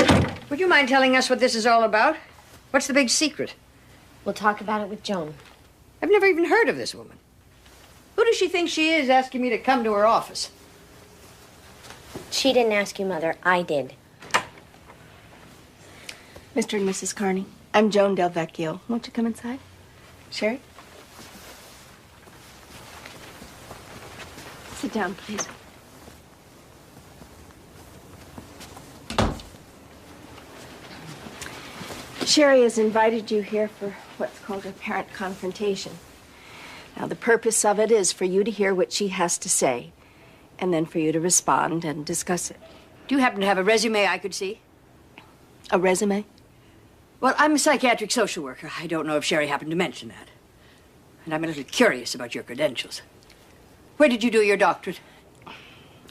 [SPEAKER 8] Would you mind telling us what this is all about? What's the big secret?
[SPEAKER 2] We'll talk about it with Joan.
[SPEAKER 8] I've never even heard of this woman. Who does she think she is asking me to come to her office?
[SPEAKER 2] She didn't ask you, Mother. I did.
[SPEAKER 17] Mr. and Mrs. Karney, I'm Joan Del Vecchio. Won't you come inside? Shari? Sit down, please. Shari has invited you here for what's called a parent confrontation. Now, the purpose of it is for you to hear what she has to say, and then for you to respond and discuss it.
[SPEAKER 8] Do you happen to have a resume I could see?
[SPEAKER 17] A resume?
[SPEAKER 8] Well, I'm a psychiatric social worker. I don't know if Shari happened to mention that. And I'm a little curious about your credentials. Where did you do your doctorate?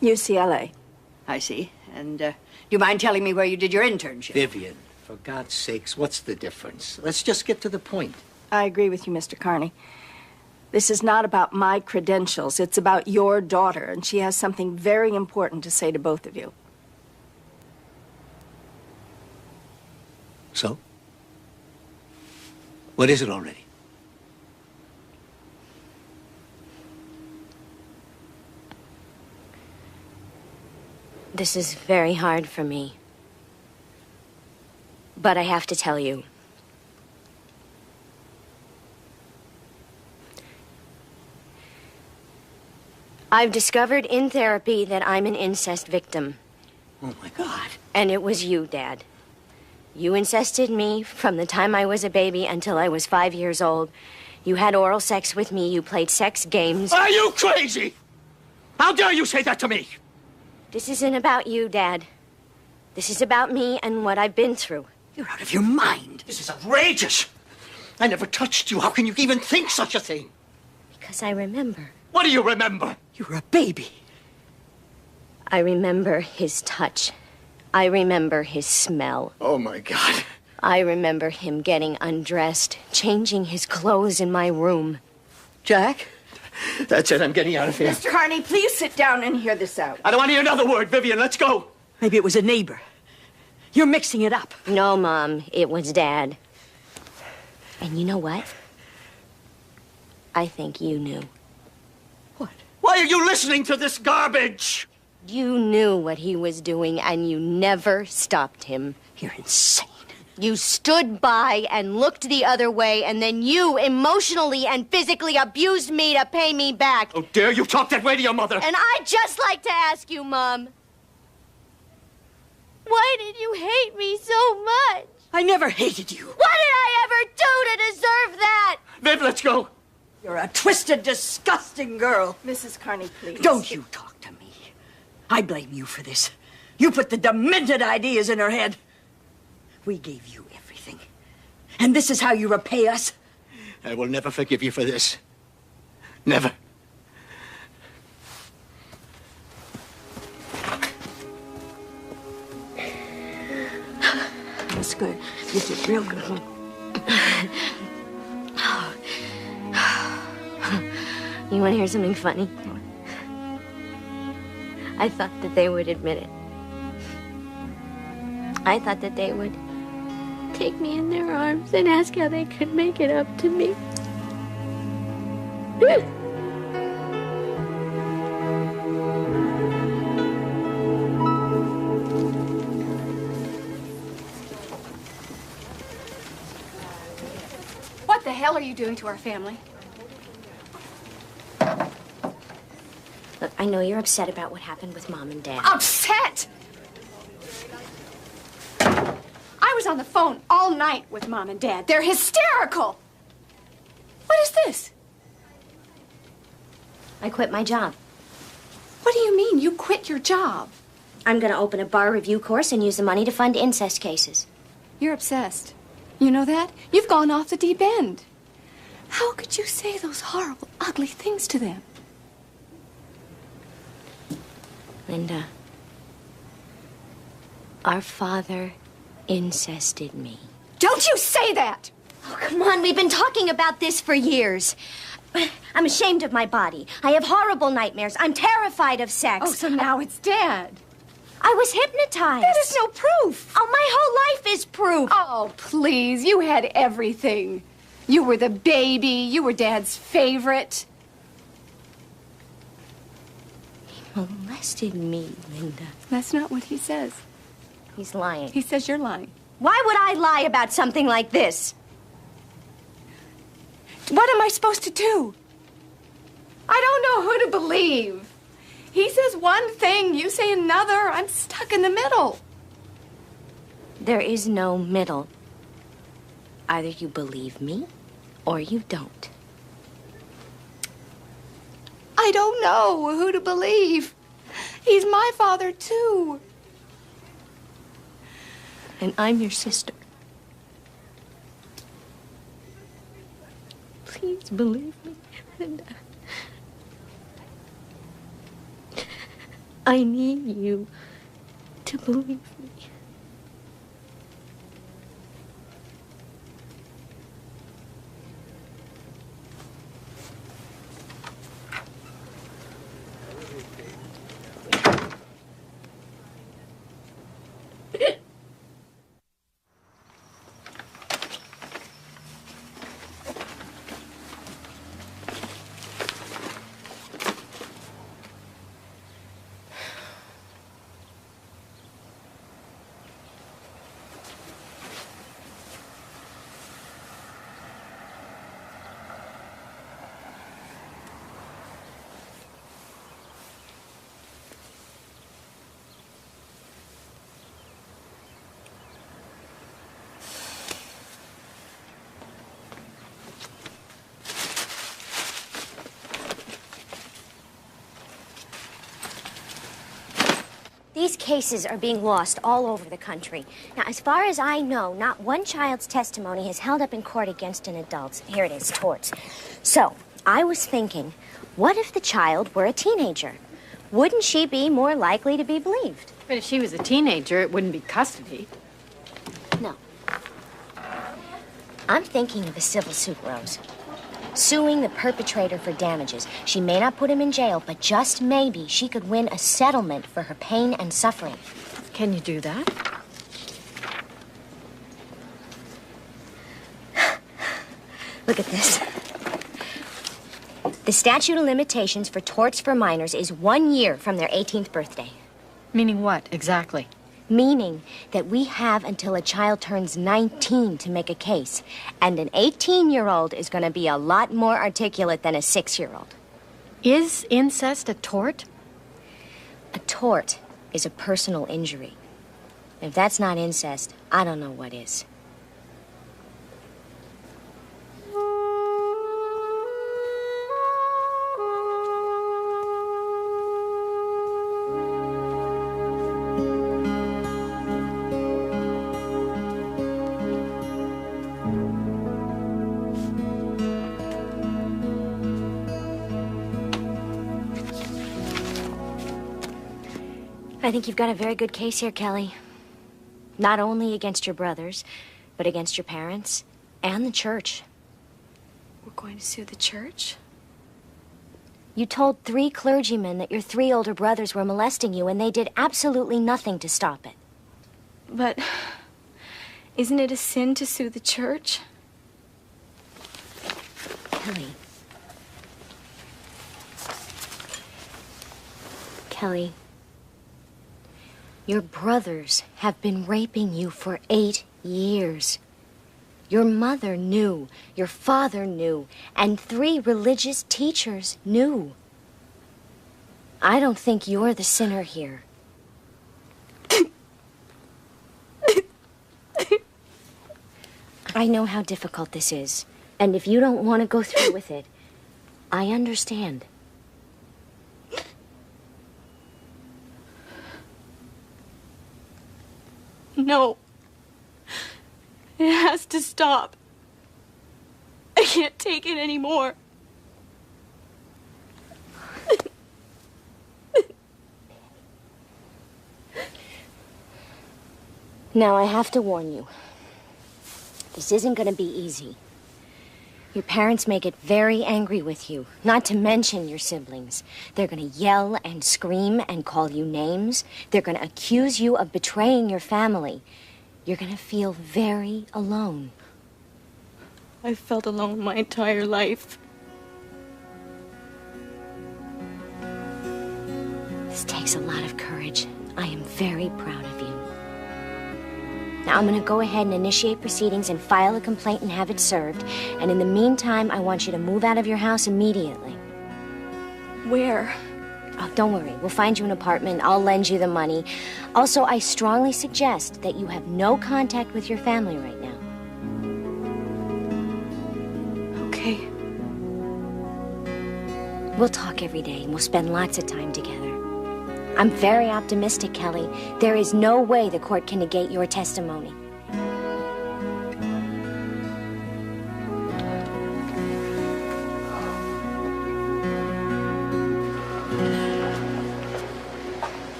[SPEAKER 17] UCLA.
[SPEAKER 8] I see. And do you mind telling me where you did your internship?
[SPEAKER 13] Vivian, for God's sakes, what's the difference? Let's just get to the point.
[SPEAKER 17] I agree with you, Mr. Karney. This is not about my credentials. It's about your daughter, and she has something very important to say to both of you.
[SPEAKER 13] So? What is it already?
[SPEAKER 2] This is very hard for me. But I have to tell you. I've discovered in therapy that I'm an incest victim.
[SPEAKER 13] Oh, my God.
[SPEAKER 2] And it was you, Dad. You incested me from the time I was a baby until I was 5 years old. You had oral sex with me. You played sex games.
[SPEAKER 13] Are you crazy? How dare you say that to me?
[SPEAKER 2] This isn't about you, Dad. This is about me and what I've been through.
[SPEAKER 8] You're out of your mind.
[SPEAKER 13] This is outrageous. I never touched you. How can you even think such a thing?
[SPEAKER 2] Because I remember.
[SPEAKER 13] What do you remember?
[SPEAKER 8] You were a baby.
[SPEAKER 2] I remember his touch. I remember his smell.
[SPEAKER 13] Oh, my God.
[SPEAKER 2] I remember him getting undressed, changing his clothes in my room.
[SPEAKER 8] Jack?
[SPEAKER 13] That's it. I'm getting out of here.
[SPEAKER 17] Mr. Karney, please sit down and hear this out.
[SPEAKER 13] I don't want to hear another word. Vivian, let's go.
[SPEAKER 8] Maybe it was a neighbor. You're mixing it up.
[SPEAKER 2] No, Mom. It was Dad. And you know what? I think you knew.
[SPEAKER 8] What?
[SPEAKER 13] Why are you listening to this garbage?
[SPEAKER 2] You knew what he was doing, and you never stopped him.
[SPEAKER 8] You're insane.
[SPEAKER 2] You stood by and looked the other way, and then you emotionally and physically abused me to pay me back.
[SPEAKER 13] How dare you talk that way to your mother?
[SPEAKER 2] And I'd just like to ask you, Mom, why did you hate me so much?
[SPEAKER 8] I never hated you.
[SPEAKER 2] What did I ever do to deserve that?
[SPEAKER 13] Viv, let's go.
[SPEAKER 8] You're a twisted, disgusting girl.
[SPEAKER 17] Mrs. Karney, please.
[SPEAKER 8] Don't you talk to me. I blame you for this. You put the demented ideas in her head. We gave you everything. And this is how you repay us?
[SPEAKER 13] I will never forgive you for this. Never.
[SPEAKER 17] That's good. You did real good.
[SPEAKER 2] You want to hear something funny? I thought that they would admit it. I thought that they would take me in their arms and ask how they could make it up to me.
[SPEAKER 10] What the hell are you doing to our family?
[SPEAKER 2] Look, I know you're upset about what happened with Mom and Dad.
[SPEAKER 10] Upset? I was on the phone all night with Mom and Dad. They're hysterical. What is this?
[SPEAKER 2] I quit my job.
[SPEAKER 10] What do you mean, you quit your job?
[SPEAKER 2] I'm going to open a bar review course and use the money to fund incest cases.
[SPEAKER 10] You're obsessed. You know that? You've gone off the deep end. How could you say those horrible, ugly things to them?
[SPEAKER 2] Linda, our father incested me.
[SPEAKER 10] Don't you say that!
[SPEAKER 2] Oh, come on, we've been talking about this for years. I'm ashamed of my body. I have horrible nightmares. I'm terrified of sex.
[SPEAKER 10] Oh, so now it's Dad.
[SPEAKER 2] I was hypnotized.
[SPEAKER 10] That is no proof.
[SPEAKER 2] Oh, my whole life is proof.
[SPEAKER 10] Oh, please, you had everything. You were the baby. You were Dad's favorite.
[SPEAKER 2] He molested me, Linda.
[SPEAKER 10] That's not what he says.
[SPEAKER 2] He's lying.
[SPEAKER 10] He says you're lying.
[SPEAKER 2] Why would I lie about something like this?
[SPEAKER 10] What am I supposed to do? I don't know who to believe. He says one thing, you say another. I'm stuck in the middle.
[SPEAKER 2] There is no middle. Either you believe me or you don't.
[SPEAKER 10] I don't know who to believe. He's my father, too.
[SPEAKER 2] And I'm your sister. Please believe me, Linda. I need you to believe me.
[SPEAKER 1] These cases are being lost all over the country. Now, as far as I know, not one child's testimony has held up in court against an adult's. Here it is, torts. So, I was thinking, what if the child were a teenager? Wouldn't she be more likely to be believed?
[SPEAKER 5] But if she was a teenager, it wouldn't be custody.
[SPEAKER 1] No. I'm thinking of a civil suit, Rose. Suing the perpetrator for damages. She may not put him in jail, but just maybe she could win a settlement for her pain and suffering.
[SPEAKER 5] Can you do that?
[SPEAKER 1] Look at this. The statute of limitations for torts for minors is 1 year from their 18th birthday.
[SPEAKER 5] Meaning what, exactly?
[SPEAKER 1] Meaning that we have until a child turns 19 to make a case. And an 18-year-old is going to be a lot more articulate than a 6-year-old.
[SPEAKER 5] Is incest a tort?
[SPEAKER 1] A tort is a personal injury. If that's not incest, I don't know what is. I think you've got a very good case here, Kelly. Not only against your brothers, but against your parents and the church.
[SPEAKER 10] We're going to sue the church?
[SPEAKER 1] You told 3 clergymen that your 3 older brothers were molesting you, and they did absolutely nothing to stop it.
[SPEAKER 10] But isn't it a sin to sue the church?
[SPEAKER 1] Kelly. Kelly. Your brothers have been raping you for 8 years. Your mother knew, your father knew, and 3 religious teachers knew. I don't think you're the sinner here. I know how difficult this is, and if you don't want to go through with it, I understand.
[SPEAKER 10] No. It has to stop. I can't take it anymore.
[SPEAKER 1] Now, I have to warn you. This isn't going to be easy. Your parents may get very angry with you, not to mention your siblings. They're going to yell and scream and call you names. They're going to accuse you of betraying your family. You're going to feel very alone.
[SPEAKER 10] I've felt alone my entire life.
[SPEAKER 1] This takes a lot of courage. I am very proud of you. Now, I'm going to go ahead and initiate proceedings and file a complaint and have it served. And in the meantime, I want you to move out of your house immediately.
[SPEAKER 10] Where?
[SPEAKER 1] Oh, don't worry. We'll find you an apartment. I'll lend you the money. Also, I strongly suggest that you have no contact with your family right now.
[SPEAKER 10] Okay.
[SPEAKER 1] We'll talk every day, and we'll spend lots of time together. I'm very optimistic, Kelly. There is no way the court can negate your testimony.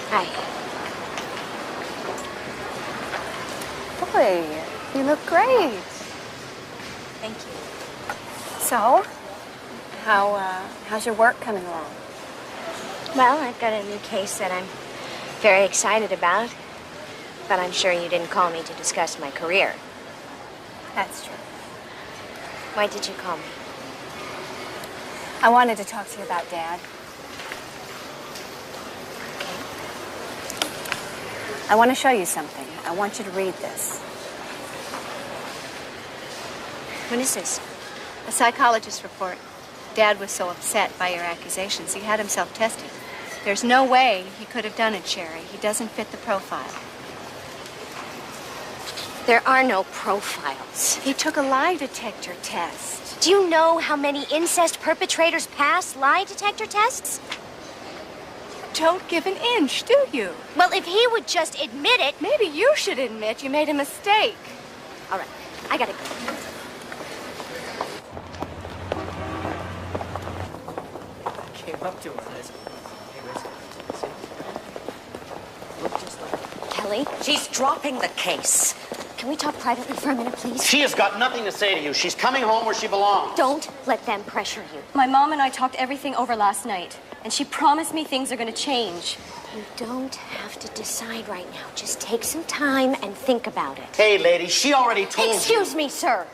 [SPEAKER 1] Hi.
[SPEAKER 20] Boy, you look great.
[SPEAKER 1] Thank you.
[SPEAKER 20] So, how's your work coming along?
[SPEAKER 1] Well, I've got a new case that I'm very excited about. But I'm sure you didn't call me to discuss my career.
[SPEAKER 20] That's true.
[SPEAKER 1] Why did you call me?
[SPEAKER 20] I wanted to talk to you about Dad. I want to show you something. I want you to read this.
[SPEAKER 1] What is this?
[SPEAKER 20] A psychologist's report. Dad was so upset by your accusations, he had himself tested. There's no way he could have done it, Shari. He doesn't fit the profile.
[SPEAKER 3] There are no profiles.
[SPEAKER 20] He took a lie detector test.
[SPEAKER 3] Do you know how many incest perpetrators pass lie detector tests?
[SPEAKER 20] Don't give an inch, do you?
[SPEAKER 3] Well, if he would just admit it...
[SPEAKER 20] Maybe you should admit you made a mistake.
[SPEAKER 3] All right, I gotta go.
[SPEAKER 7] Came up to her.
[SPEAKER 3] Kelly?
[SPEAKER 21] She's dropping the case.
[SPEAKER 3] Can we talk privately for a minute, please?
[SPEAKER 22] She has got nothing to say to you. She's coming home where she belongs.
[SPEAKER 3] Don't let them pressure you.
[SPEAKER 23] My mom and I talked everything over last night, and she promised me things are going to change.
[SPEAKER 3] You don't have to decide right now. Just take some time and think about it.
[SPEAKER 22] Hey, lady, she already told you.
[SPEAKER 3] Excuse me, sir.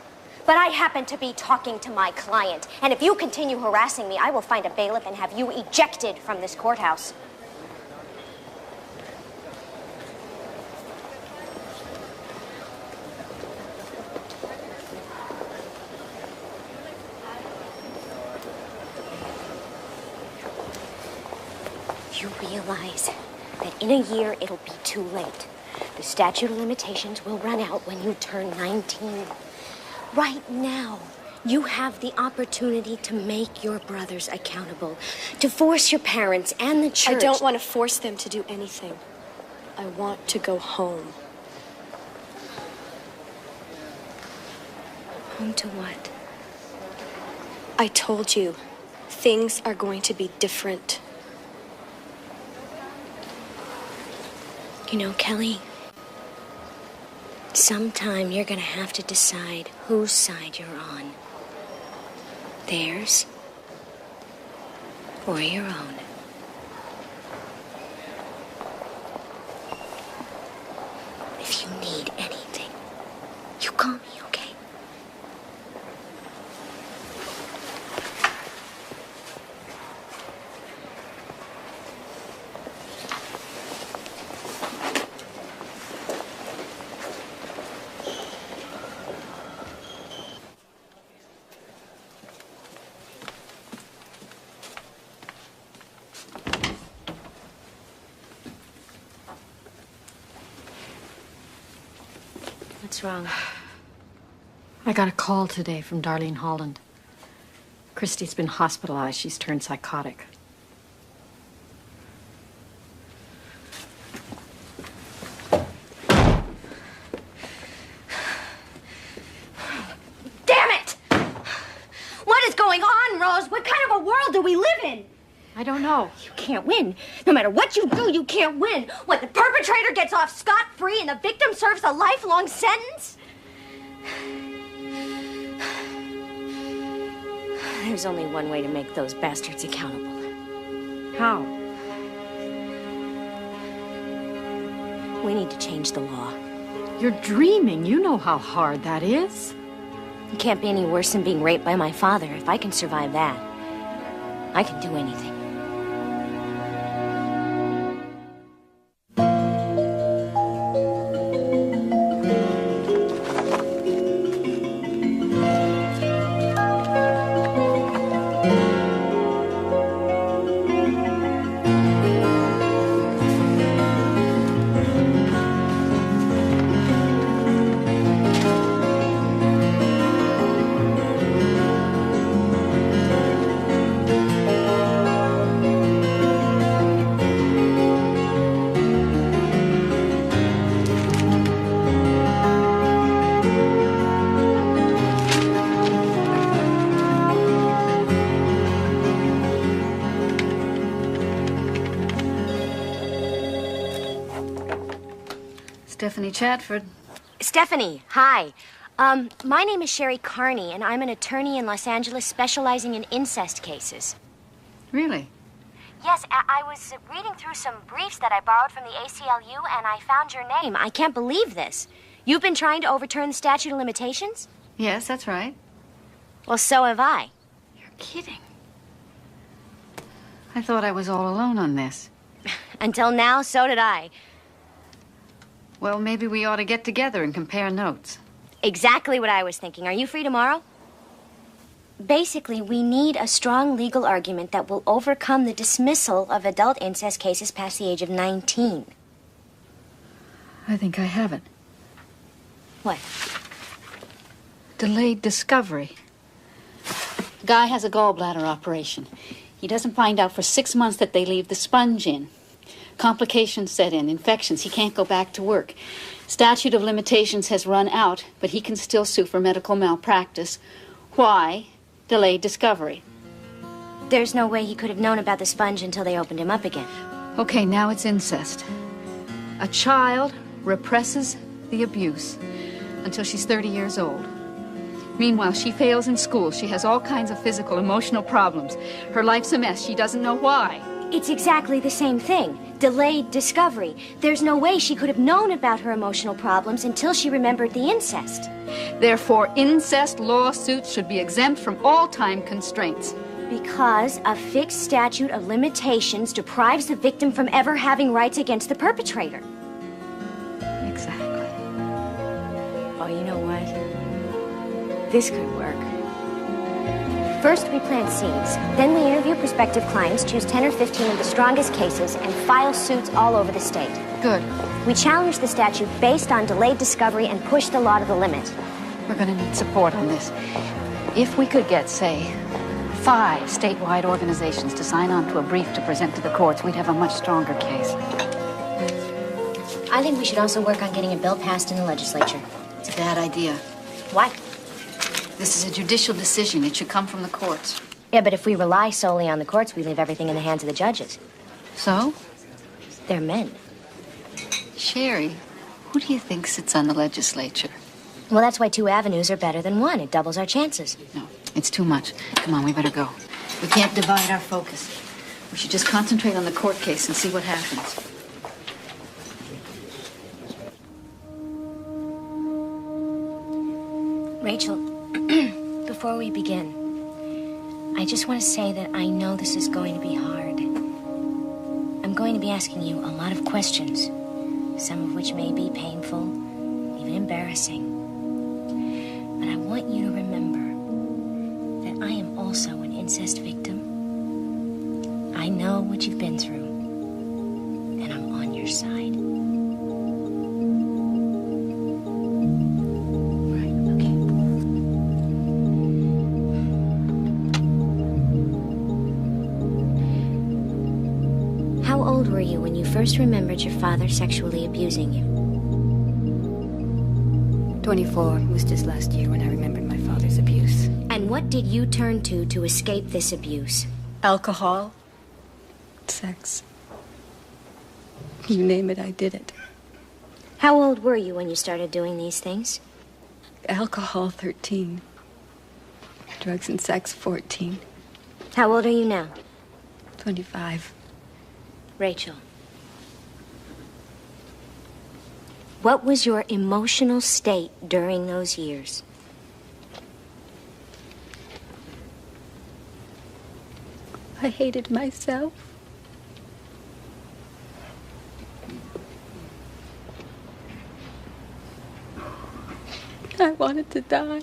[SPEAKER 3] But I happen to be talking to my client. And if you continue harassing me, I will find a bailiff and have you ejected from this courthouse. You realize that in a year it'll be too late. The statute of limitations will run out when you turn 19. Right now, you have the opportunity to make your brothers accountable, to force your parents and the church...
[SPEAKER 23] I don't want to force them to do anything. I want to go home.
[SPEAKER 3] Home to what?
[SPEAKER 23] I told you, things are going to be different.
[SPEAKER 3] You know, Kelly, sometime you're gonna have to decide whose side you're on. Theirs or your own. If you need anything, you call me, okay? What's wrong?
[SPEAKER 5] I got a call today from Darlene Holland. Christy's been hospitalized. She's turned psychotic.
[SPEAKER 3] Damn it! What is going on, Rose? What kind of a world do we live in?
[SPEAKER 5] I don't know.
[SPEAKER 3] You can't win. No matter what you do, you can't win. What, the perpetrator gets off scot-free and the victim serves a lifelong sentence? There's only one way to make those bastards accountable.
[SPEAKER 5] How?
[SPEAKER 3] We need to change the law.
[SPEAKER 5] You're dreaming. You know how hard that is.
[SPEAKER 3] It can't be any worse than being raped by my father. If I can survive that, I can do anything.
[SPEAKER 16] Stephanie Chatford.
[SPEAKER 3] Stephanie, hi. My name is Shari Karney, and I'm an attorney in Los Angeles specializing in incest cases.
[SPEAKER 16] Really?
[SPEAKER 3] Yes, I was reading through some briefs that I borrowed from the ACLU, and I found your name. I can't believe this. You've been trying to overturn the statute of limitations?
[SPEAKER 16] Yes, that's right.
[SPEAKER 3] Well, so have I.
[SPEAKER 16] You're kidding. I thought I was all alone on this.
[SPEAKER 3] Until now, so did I.
[SPEAKER 16] Well, maybe we ought to get together and compare notes.
[SPEAKER 3] Exactly what I was thinking. Are you free tomorrow? Basically, we need a strong legal argument that will overcome the dismissal of adult incest cases past the age of 19.
[SPEAKER 16] I think I have it.
[SPEAKER 1] What?
[SPEAKER 16] Delayed discovery. Guy has a gallbladder operation. He doesn't find out for 6 months that they leave the sponge in. Complications set in, infections. He can't go back to work. Statute of limitations has run out, but he can still sue for medical malpractice. Why? Delayed discovery.
[SPEAKER 1] There's no way he could have known about the sponge until they opened him up again.
[SPEAKER 16] Okay, now it's incest. A child represses the abuse until she's 30 years old. Meanwhile, she fails in school. She has all kinds of physical, emotional problems. Her life's a mess. She doesn't know why.
[SPEAKER 1] It's exactly the same thing. Delayed discovery. There's no way she could have known about her emotional problems until she remembered the incest.
[SPEAKER 16] Therefore, incest lawsuits should be exempt from all time constraints.
[SPEAKER 1] Because a fixed statute of limitations deprives the victim from ever having rights against the perpetrator.
[SPEAKER 16] Exactly.
[SPEAKER 1] Oh, you know what? This could work. First, we plant seeds. Then we interview prospective clients, choose 10 or 15 of the strongest cases, and file suits all over the state.
[SPEAKER 16] Good.
[SPEAKER 1] We challenge the statute based on delayed discovery and push the law to the limit.
[SPEAKER 16] We're going to need support on this. If we could get, say, 5 statewide organizations to sign on to a brief to present to the courts, we'd have a much stronger case.
[SPEAKER 1] I think we should also work on getting a bill passed in the legislature.
[SPEAKER 16] It's a bad idea.
[SPEAKER 1] Why?
[SPEAKER 16] This is a judicial decision. It should come from the courts.
[SPEAKER 1] Yeah, but if we rely solely on the courts, we leave everything in the hands of the judges.
[SPEAKER 16] So?
[SPEAKER 1] They're men.
[SPEAKER 16] Shari, who do you think sits on the legislature?
[SPEAKER 1] Well, that's why 2 avenues are better than 1. It doubles our chances.
[SPEAKER 16] No, it's too much. Come on, we better go. We can't divide our focus. We should just concentrate on the court case and see what happens.
[SPEAKER 1] Rachel, before we begin, I just want to say that I know this is going to be hard. I'm going to be asking you a lot of questions, some of which may be painful, even embarrassing. But I want you to remember that I am also an incest victim. I know what you've been through, and I'm on your side. How old were you when you first remembered your father sexually abusing you?
[SPEAKER 2] 24 was just last year when I remembered my father's abuse.
[SPEAKER 1] And what did you turn to escape this abuse?
[SPEAKER 23] Alcohol. Sex. You name it, I did it.
[SPEAKER 1] How old were you when you started doing these things?
[SPEAKER 23] Alcohol, 13. Drugs and sex, 14.
[SPEAKER 1] How old are you now?
[SPEAKER 23] 25.
[SPEAKER 1] Rachel. What was your emotional state during those years?
[SPEAKER 23] I hated myself. I wanted to die.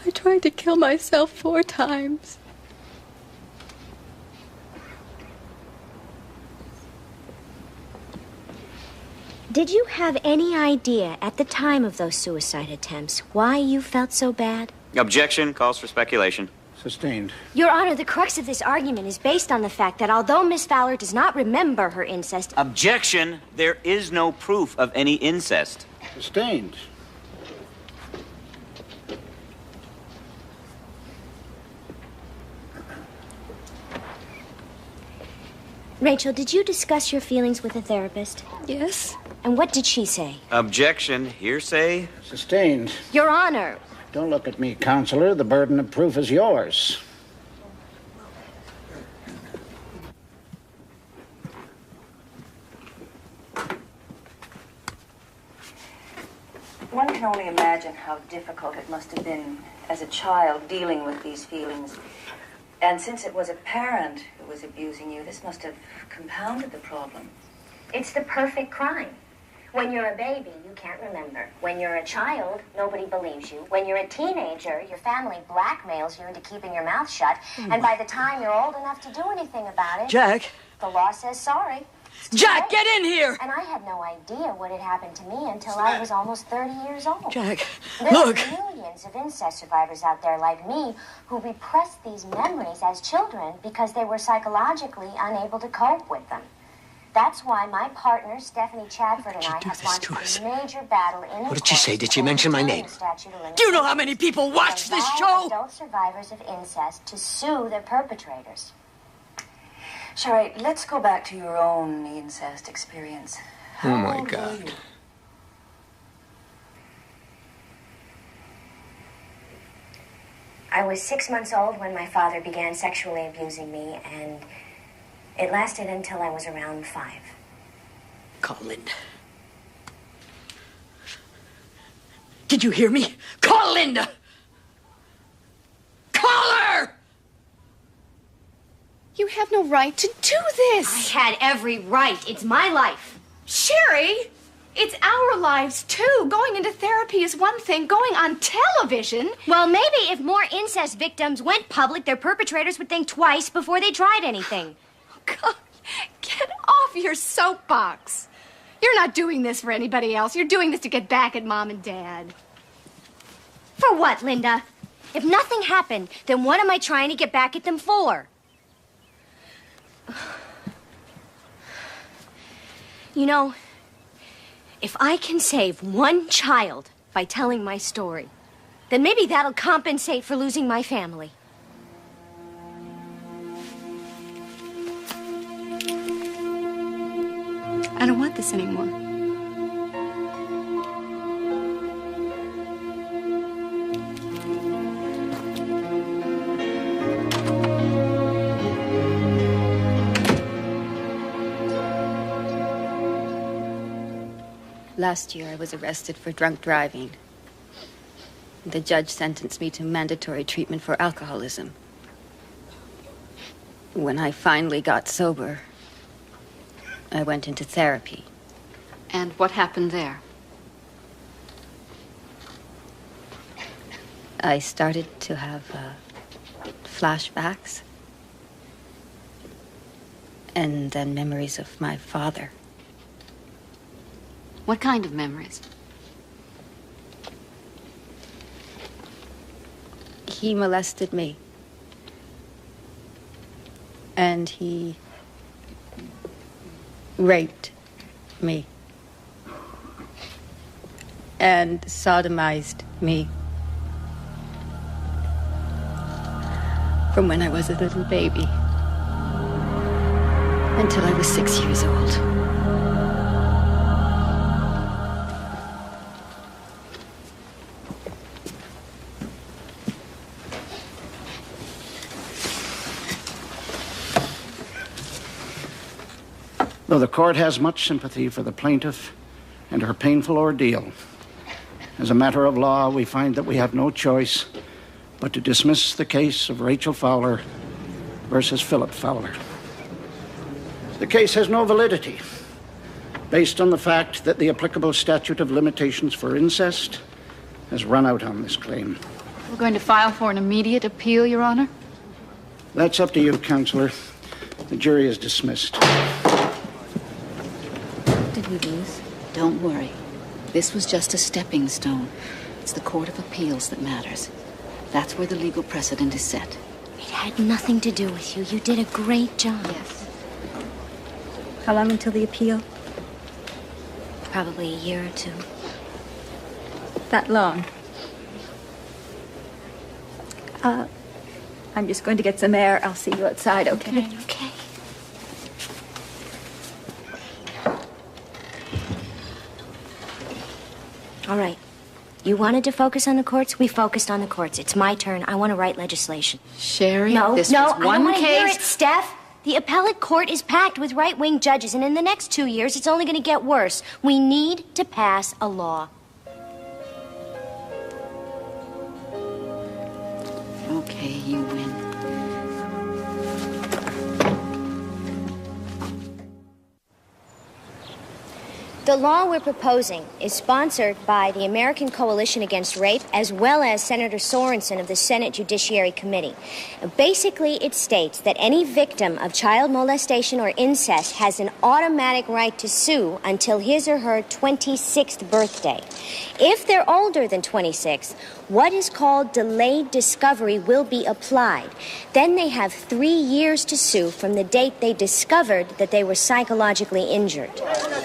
[SPEAKER 23] I tried to kill myself 4 times.
[SPEAKER 1] Did you have any idea at the time of those suicide attempts why you felt so bad?
[SPEAKER 4] Objection. Calls for speculation.
[SPEAKER 9] Sustained.
[SPEAKER 1] Your Honor, the crux of this argument is based on the fact that although Miss Fowler does not remember her incest...
[SPEAKER 4] Objection. There is no proof of any incest.
[SPEAKER 9] Sustained.
[SPEAKER 1] Rachel, did you discuss your feelings with a therapist?
[SPEAKER 23] Yes.
[SPEAKER 1] And what did she say?
[SPEAKER 4] Objection. Hearsay.
[SPEAKER 9] Sustained.
[SPEAKER 1] Your Honor.
[SPEAKER 9] Don't look at me, counselor. The burden of proof is yours.
[SPEAKER 12] One can only imagine how difficult it must have been as a child dealing with these feelings. And since it was a parent who was abusing you, this must have compounded the problem.
[SPEAKER 1] It's the perfect crime. When you're a baby, you can't remember. When you're a child, nobody believes you. When you're a teenager, your family blackmails you into keeping your mouth shut. And by the time you're old enough to do anything about it...
[SPEAKER 8] Jack.
[SPEAKER 1] The law says sorry.
[SPEAKER 8] Jack, get in here!
[SPEAKER 3] And I had no idea what had happened to me until I was almost 30 years old.
[SPEAKER 8] Jack,
[SPEAKER 3] there
[SPEAKER 8] look.
[SPEAKER 3] are millions of incest survivors out there like me who repressed these memories as children because they were psychologically unable to cope with them. That's why my partner, Stephanie Chadford, and I have launched a major battle in
[SPEAKER 6] What did she say? Did she mention my name?
[SPEAKER 8] Do you know how many people watch this show?
[SPEAKER 3] Adult survivors of incest to sue their perpetrators.
[SPEAKER 12] Shari, let's go back to your own incest experience.
[SPEAKER 6] Oh, my God.
[SPEAKER 1] I was 6 months old when my father began sexually abusing me, and it lasted until I was around 5.
[SPEAKER 8] Call Linda. Did you hear me? Call Linda! Call her!
[SPEAKER 5] You have no right to do this.
[SPEAKER 3] I had every right. It's my life.
[SPEAKER 5] Shari, it's our lives too. Going into therapy is one thing. Going on television...
[SPEAKER 3] Well, maybe if more incest victims went public, their perpetrators would think twice before they tried anything.
[SPEAKER 5] God, get off your soapbox. You're not doing this for anybody else. You're doing this to get back at Mom and Dad.
[SPEAKER 3] For what, Linda? If nothing happened, then what am I trying to get back at them for? You know, if I can save one child by telling my story, then maybe that'll compensate for losing my family.
[SPEAKER 20] I don't want this anymore.
[SPEAKER 11] Last year, I was arrested for drunk driving. The judge sentenced me to mandatory treatment for alcoholism. When I finally got sober, I went into therapy.
[SPEAKER 16] And what happened there?
[SPEAKER 11] I started to have flashbacks. And then memories of my father.
[SPEAKER 16] What kind of memories?
[SPEAKER 11] He molested me. And he raped me. And sodomized me. From when I was a little baby until I was 6 years old.
[SPEAKER 9] Though the court has much sympathy for the plaintiff and her painful ordeal, as a matter of law, we find that we have no choice but to dismiss the case of Rachel Fowler versus Philip Fowler. The case has no validity, based on the fact that the applicable statute of limitations for incest has run out on this claim.
[SPEAKER 16] We're going to file for an immediate appeal, Your Honor?
[SPEAKER 9] That's up to you, Counselor. The jury is dismissed.
[SPEAKER 16] Did we lose? Don't worry. This was just a stepping stone. It's the Court of Appeals that matters. That's where the legal precedent is set.
[SPEAKER 3] It had nothing to do with you. You did a great job.
[SPEAKER 16] Yes.
[SPEAKER 11] How long until the appeal?
[SPEAKER 3] Probably a year or 2.
[SPEAKER 11] That long? I'm just going to get some air. I'll see you outside, okay?
[SPEAKER 3] Okay. All right. You wanted to focus on the courts? We focused on the courts. It's my turn. I want to write legislation.
[SPEAKER 16] Sherry,
[SPEAKER 3] No,
[SPEAKER 16] this
[SPEAKER 3] no,
[SPEAKER 16] was
[SPEAKER 3] I don't
[SPEAKER 16] one
[SPEAKER 3] want to hear
[SPEAKER 16] case.
[SPEAKER 3] it, Steph. The appellate court is packed with right-wing judges, and in the next 2 years, it's only going to get worse. We need to pass a law.
[SPEAKER 16] Okay, you win.
[SPEAKER 1] The law we're proposing is sponsored by the American Coalition Against Rape as well as Senator Sorensen of the Senate Judiciary Committee. Basically, it states that any victim of child molestation or incest has an automatic right to sue until his or her 26th birthday. If they're older than 26, what is called delayed discovery will be applied. Then they have 3 years to sue from the date they discovered that they were psychologically injured.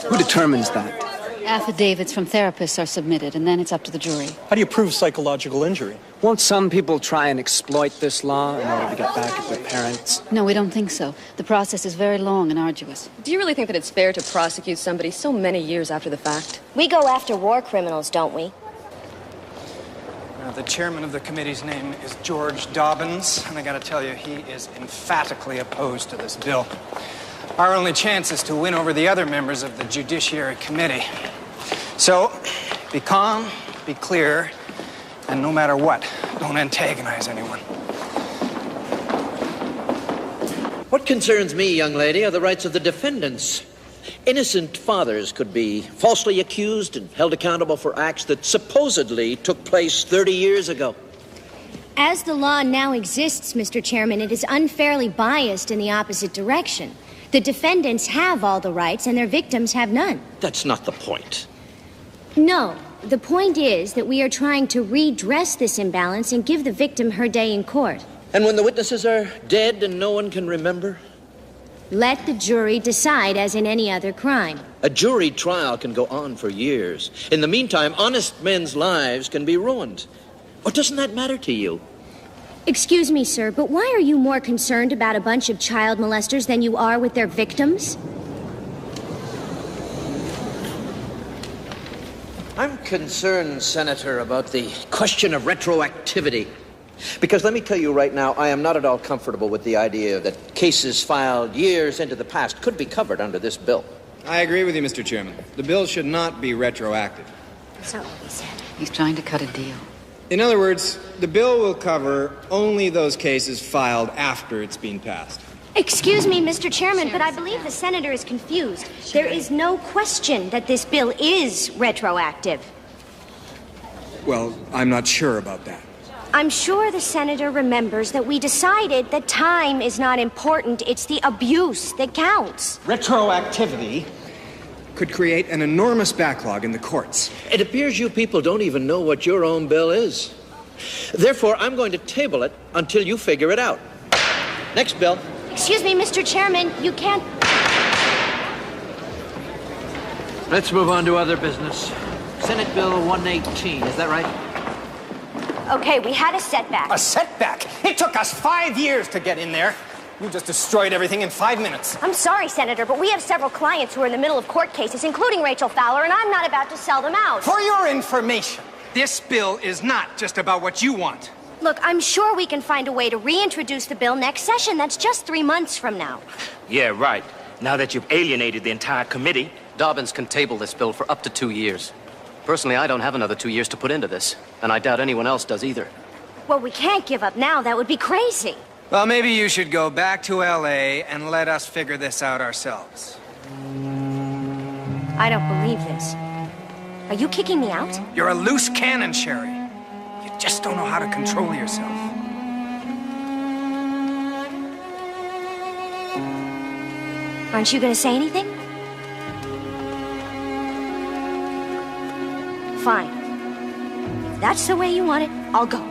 [SPEAKER 14] Who determines that?
[SPEAKER 16] Affidavits from therapists are submitted, and then it's up to the jury.
[SPEAKER 14] How do you prove psychological injury? Won't some people try and exploit this law in order to get back at their parents?
[SPEAKER 16] No, we don't think so. The process is very long and arduous.
[SPEAKER 15] Do you really think that it's fair to prosecute somebody so many years after the fact?
[SPEAKER 1] We go after war criminals, don't we?
[SPEAKER 18] The chairman of the committee's name is George Dobbins, and I gotta tell you, he is emphatically opposed to this bill. Our only chance is to win over the other members of the Judiciary Committee. So, be calm, be clear, and no matter what, don't antagonize anyone.
[SPEAKER 24] What concerns me, young lady, are the rights of the defendants. Innocent fathers could be falsely accused and held accountable for acts that supposedly took place 30 years ago.
[SPEAKER 1] As the law now exists, Mr. Chairman, it is unfairly biased in the opposite direction. The defendants have all the rights and their victims have none.
[SPEAKER 24] That's not the point.
[SPEAKER 1] No, the point is that we are trying to redress this imbalance and give the victim her day in court.
[SPEAKER 24] And when the witnesses are dead and no one can remember?
[SPEAKER 1] Let the jury decide as in any other crime.
[SPEAKER 24] A jury trial can go on for years. In the meantime, honest men's lives can be ruined. Or doesn't that matter to you?
[SPEAKER 1] Excuse me, sir, but why are you more concerned about a bunch of child molesters than you are with their victims?
[SPEAKER 24] I'm concerned, Senator, about the question of retroactivity. Because let me tell you right now, I am not at all comfortable with the idea that cases filed years into the past could be covered under this bill.
[SPEAKER 25] I agree with you, Mr. Chairman. The bill should not be retroactive.
[SPEAKER 1] That's not what he said.
[SPEAKER 16] He's trying to cut a deal.
[SPEAKER 25] In other words, the bill will cover only those cases filed after it's been passed.
[SPEAKER 1] Excuse me, Mr. Chairman, but I believe the senator is confused. There is no question that this bill is retroactive.
[SPEAKER 25] Well, I'm not sure about that.
[SPEAKER 1] I'm sure the senator remembers that we decided that time is not important, it's the abuse that counts.
[SPEAKER 25] Retroactivity could create an enormous backlog in the courts.
[SPEAKER 24] It appears you people don't even know what your own bill is. Therefore, I'm going to table it until you figure it out. Next bill.
[SPEAKER 1] Excuse me, Mr. Chairman, you can't...
[SPEAKER 24] Let's move on to other business. Senate Bill 118, is that right?
[SPEAKER 1] Okay, we had a setback.
[SPEAKER 18] A setback? It took us 5 years to get in there. You just destroyed everything in 5 minutes.
[SPEAKER 1] I'm sorry, Senator, but we have several clients who are in the middle of court cases, including Rachel Fowler, and I'm not about to sell them out.
[SPEAKER 18] For your information, this bill is not just about what you want.
[SPEAKER 1] Look, I'm sure we can find a way to reintroduce the bill next session. That's just 3 months from now.
[SPEAKER 26] Yeah, right. Now that you've alienated the entire committee,
[SPEAKER 27] Dobbins can table this bill for up to 2 years. Personally, I don't have another 2 years to put into this, and I doubt anyone else does either.
[SPEAKER 1] Well, we can't give up now. That would be crazy.
[SPEAKER 18] Well, maybe you should go back to L.A. and let us figure this out ourselves.
[SPEAKER 1] I don't believe this. Are you kicking me out?
[SPEAKER 18] You're a loose cannon, Shari. You just don't know how to control yourself.
[SPEAKER 1] Aren't you going to say anything? Fine. If that's the way you want it, I'll go.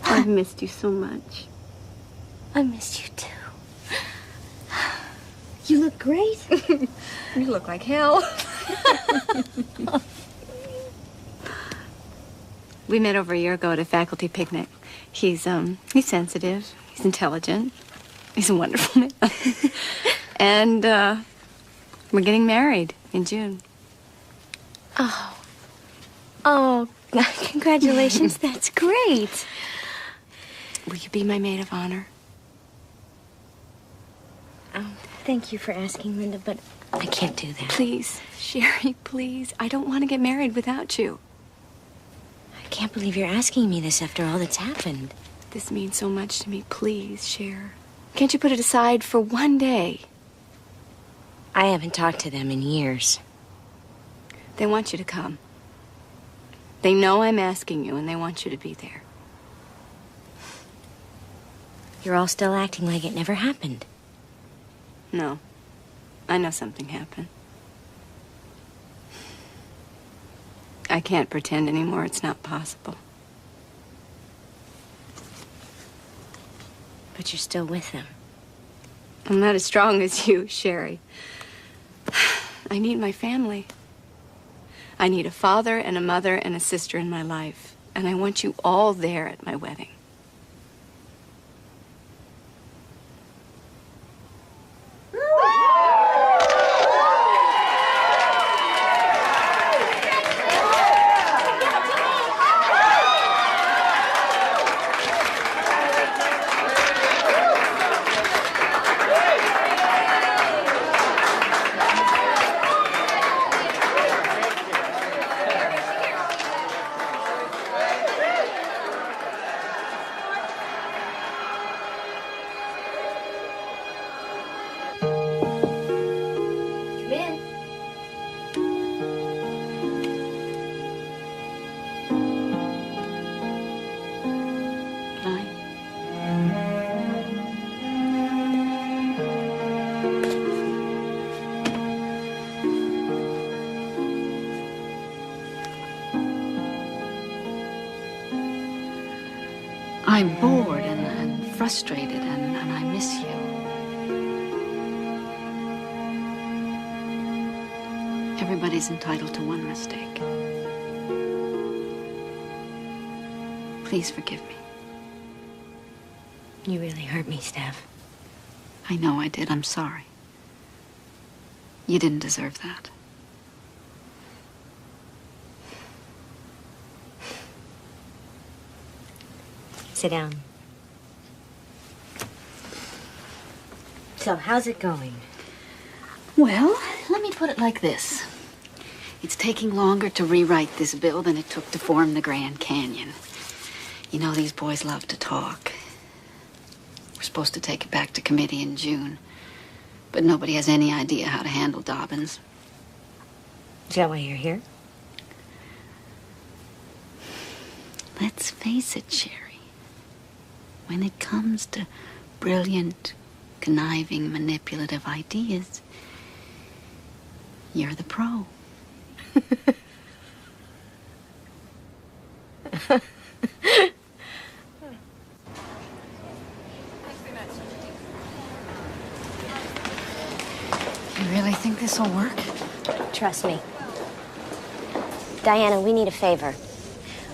[SPEAKER 10] I've missed you so much.
[SPEAKER 1] I missed you too. You look great.
[SPEAKER 10] You look like hell. We met over a year ago at a faculty picnic. He's sensitive. He's intelligent. He's a wonderful man. And we're getting married in June.
[SPEAKER 1] Oh. Oh, congratulations. That's great.
[SPEAKER 10] Will you be my maid of honor?
[SPEAKER 1] Oh, thank you for asking, Linda, but I can't do that.
[SPEAKER 10] Please, Sherry, please. I don't want to get married without you.
[SPEAKER 1] I can't believe you're asking me this after all that's happened.
[SPEAKER 10] This means so much to me. Please, Cher. Can't you put it aside for one day?
[SPEAKER 1] I haven't talked to them in years.
[SPEAKER 10] They want you to come. They know I'm asking you, and they want you to be there.
[SPEAKER 1] You're all still acting like it never happened.
[SPEAKER 10] No. I know something happened. I can't pretend anymore. It's not possible.
[SPEAKER 1] But you're still with them.
[SPEAKER 10] I'm not as strong as you, Sherry. I need my family. I need a father and a mother and a sister in my life. And I want you all there at my wedding.
[SPEAKER 16] I'm bored and frustrated, and I miss you. Everybody's entitled to one mistake. Please forgive me.
[SPEAKER 1] You really hurt me, Steph.
[SPEAKER 16] I know I did. I'm sorry. You didn't deserve that.
[SPEAKER 1] Sit down. So, how's it going?
[SPEAKER 16] Well, let me put it like this. It's taking longer to rewrite this bill than it took to form the Grand Canyon. You know, these boys love to talk. We're supposed to take it back to committee in June, but nobody has any idea how to handle Dobbins.
[SPEAKER 1] Is that why you're here?
[SPEAKER 16] Let's face it, Sherry. When it comes to brilliant, conniving, manipulative ideas, you're the pro. You really think this will work?
[SPEAKER 1] Trust me. Diana, we need a favor.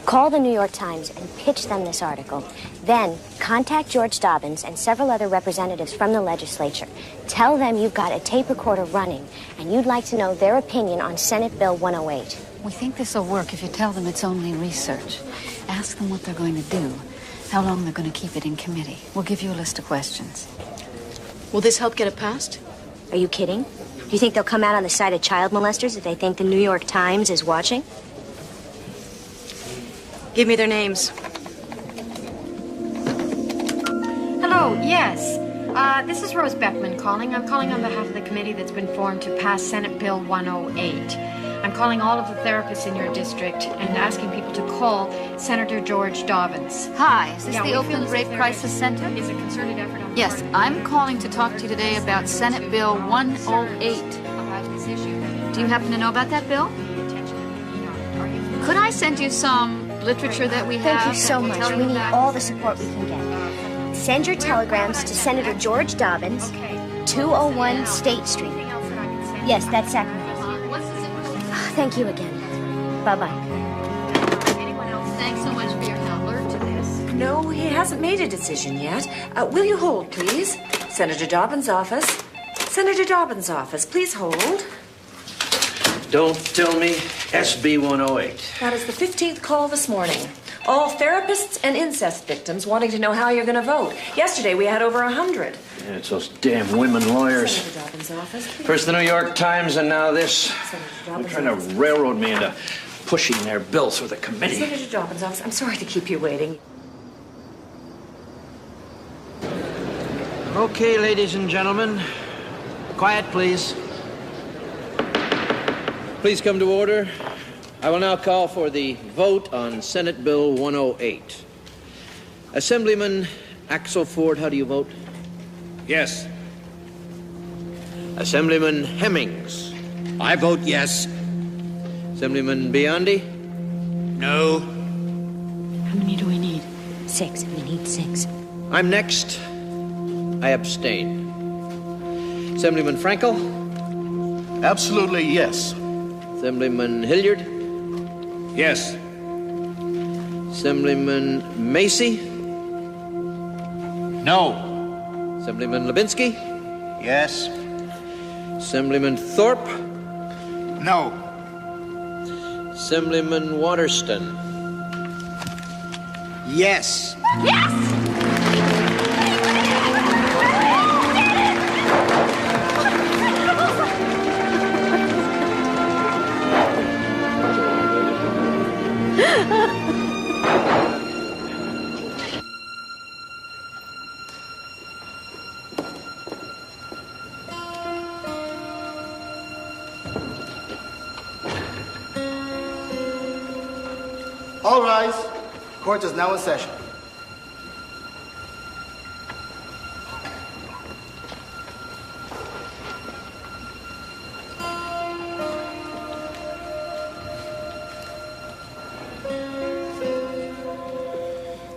[SPEAKER 1] Call the New York Times and pitch them this article. Then contact George Dobbins and several other representatives from the legislature. Tell them you've got a tape recorder running and you'd like to know their opinion on Senate Bill 108.
[SPEAKER 16] We think this will work if you tell them it's only research. Ask them what they're going to do, how long they're going to keep it in committee. We'll give you a list of questions.
[SPEAKER 5] Will this help get it passed?
[SPEAKER 1] Are you kidding? Do you think they'll come out on the side of child molesters if they think the New York Times is watching?
[SPEAKER 5] Give me their names. Hello, yes. This is Rose Beckman calling. I'm calling on behalf of the committee that's been formed to pass Senate Bill 108. I'm calling all of the therapists in your district and asking people to call Senator George Dobbins.
[SPEAKER 16] Hi, is this the Oakland Rape Crisis Center?
[SPEAKER 5] Is a concerted effort on
[SPEAKER 16] Yes, I'm calling to talk to you today about Senate Bill 108.
[SPEAKER 5] about this issue.
[SPEAKER 16] Do you happen to know about that bill? Could I send you some literature that we have?
[SPEAKER 1] Thank you so much. We need all the support we can get. Send your telegrams to Senator George Dobbins, 201 State Street. Yes, that's Sacramento. Thank you again. Bye-bye.
[SPEAKER 16] Thanks so much for your help. Alert to this.
[SPEAKER 8] No, he hasn't made a decision yet. Will you hold, please?
[SPEAKER 2] Senator Dobbins' office. Senator Dobbins' office, please hold.
[SPEAKER 24] Don't tell me SB 108.
[SPEAKER 2] That is the 15th call this morning. All therapists and incest victims wanting to know how you're going to vote. Yesterday we had over 100.
[SPEAKER 24] Yeah, it's those damn women lawyers.
[SPEAKER 2] Senator Dobbins' office, please.
[SPEAKER 24] First the New York Times and now this.
[SPEAKER 2] Senator
[SPEAKER 24] They're
[SPEAKER 2] Dobbins'
[SPEAKER 24] trying to
[SPEAKER 2] office.
[SPEAKER 24] railroad me into pushing their bill through the committee.
[SPEAKER 2] Senator Dobbins' office, I'm sorry to keep you waiting.
[SPEAKER 24] Okay, ladies and gentlemen. Quiet, please. Please come to order. I will now call for the vote on Senate Bill 108. Assemblyman Axel Ford, how do you vote?
[SPEAKER 6] Yes.
[SPEAKER 24] Assemblyman Hemmings.
[SPEAKER 6] I vote yes.
[SPEAKER 24] Assemblyman Biondi.
[SPEAKER 6] No.
[SPEAKER 1] How many do we need? 6. We need 6.
[SPEAKER 24] I'm next. I abstain. Assemblyman Frankel.
[SPEAKER 9] Absolutely yes.
[SPEAKER 24] Assemblyman Hilliard.
[SPEAKER 6] Yes.
[SPEAKER 24] Assemblyman Macy.
[SPEAKER 6] No.
[SPEAKER 24] Assemblyman Lebinsky.
[SPEAKER 6] Yes.
[SPEAKER 24] Assemblyman Thorpe.
[SPEAKER 6] No.
[SPEAKER 24] Assemblyman Waterston.
[SPEAKER 6] Yes.
[SPEAKER 7] All rise. Court is now in session.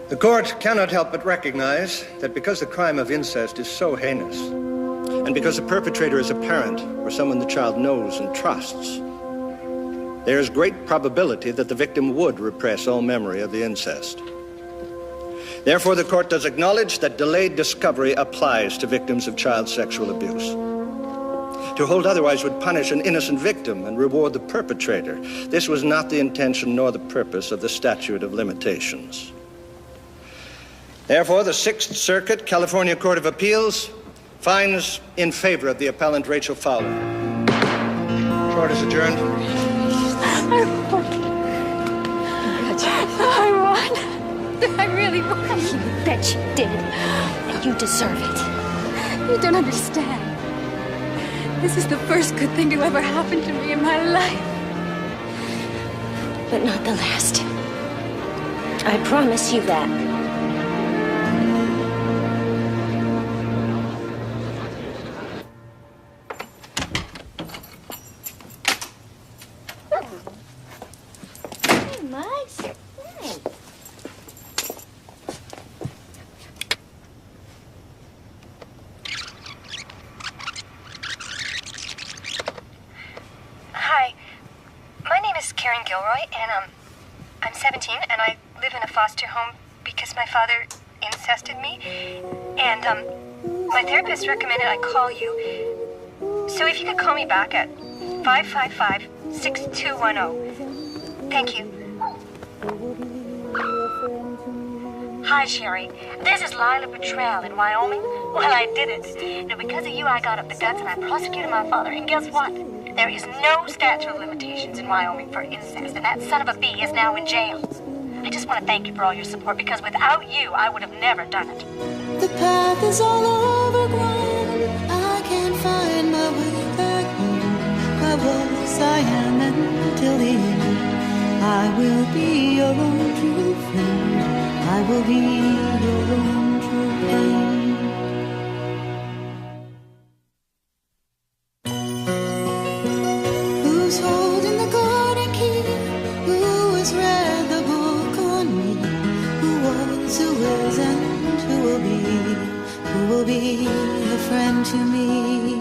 [SPEAKER 13] The court cannot help but recognize that because the crime of incest is so heinous, and because the perpetrator is a parent or someone the child knows and trusts, there is great probability that the victim would repress all memory of the incest. Therefore, the court does acknowledge that delayed discovery applies to victims of child sexual abuse. To hold otherwise would punish an innocent victim and reward the perpetrator. This was not the intention nor the purpose of the statute of limitations. Therefore, the Sixth Circuit, California Court of Appeals, finds in favor of the appellant Rachel Fowler. Court is adjourned.
[SPEAKER 23] I won. I really won.
[SPEAKER 1] You bet you did. And you deserve it.
[SPEAKER 23] You don't understand. This is the first good thing to ever happen to me in my life.
[SPEAKER 1] But not the last. I promise you that.
[SPEAKER 20] I'm 17 and I live in a foster home because my father incested me. And my therapist recommended I call you. So if you could call me back at 555-6210. Thank you. Hi, Shari. This is Lila Betrell in Wyoming. Well, I did it. Now, because of you, I got up the guts and I prosecuted my father. And guess what? There is no statute of limitations in Wyoming for incest, and that son of a bee is now in jail. I just want to thank you for all your support, because without you, I would have never done it.
[SPEAKER 17] The path is all overgrown. I can't find my way back home. I was, I am, until the end. I will be your own true friend. I will be your own true friend. Who's holding the golden key? Who has read the book on me? Who was, who is, and who will be a friend to me?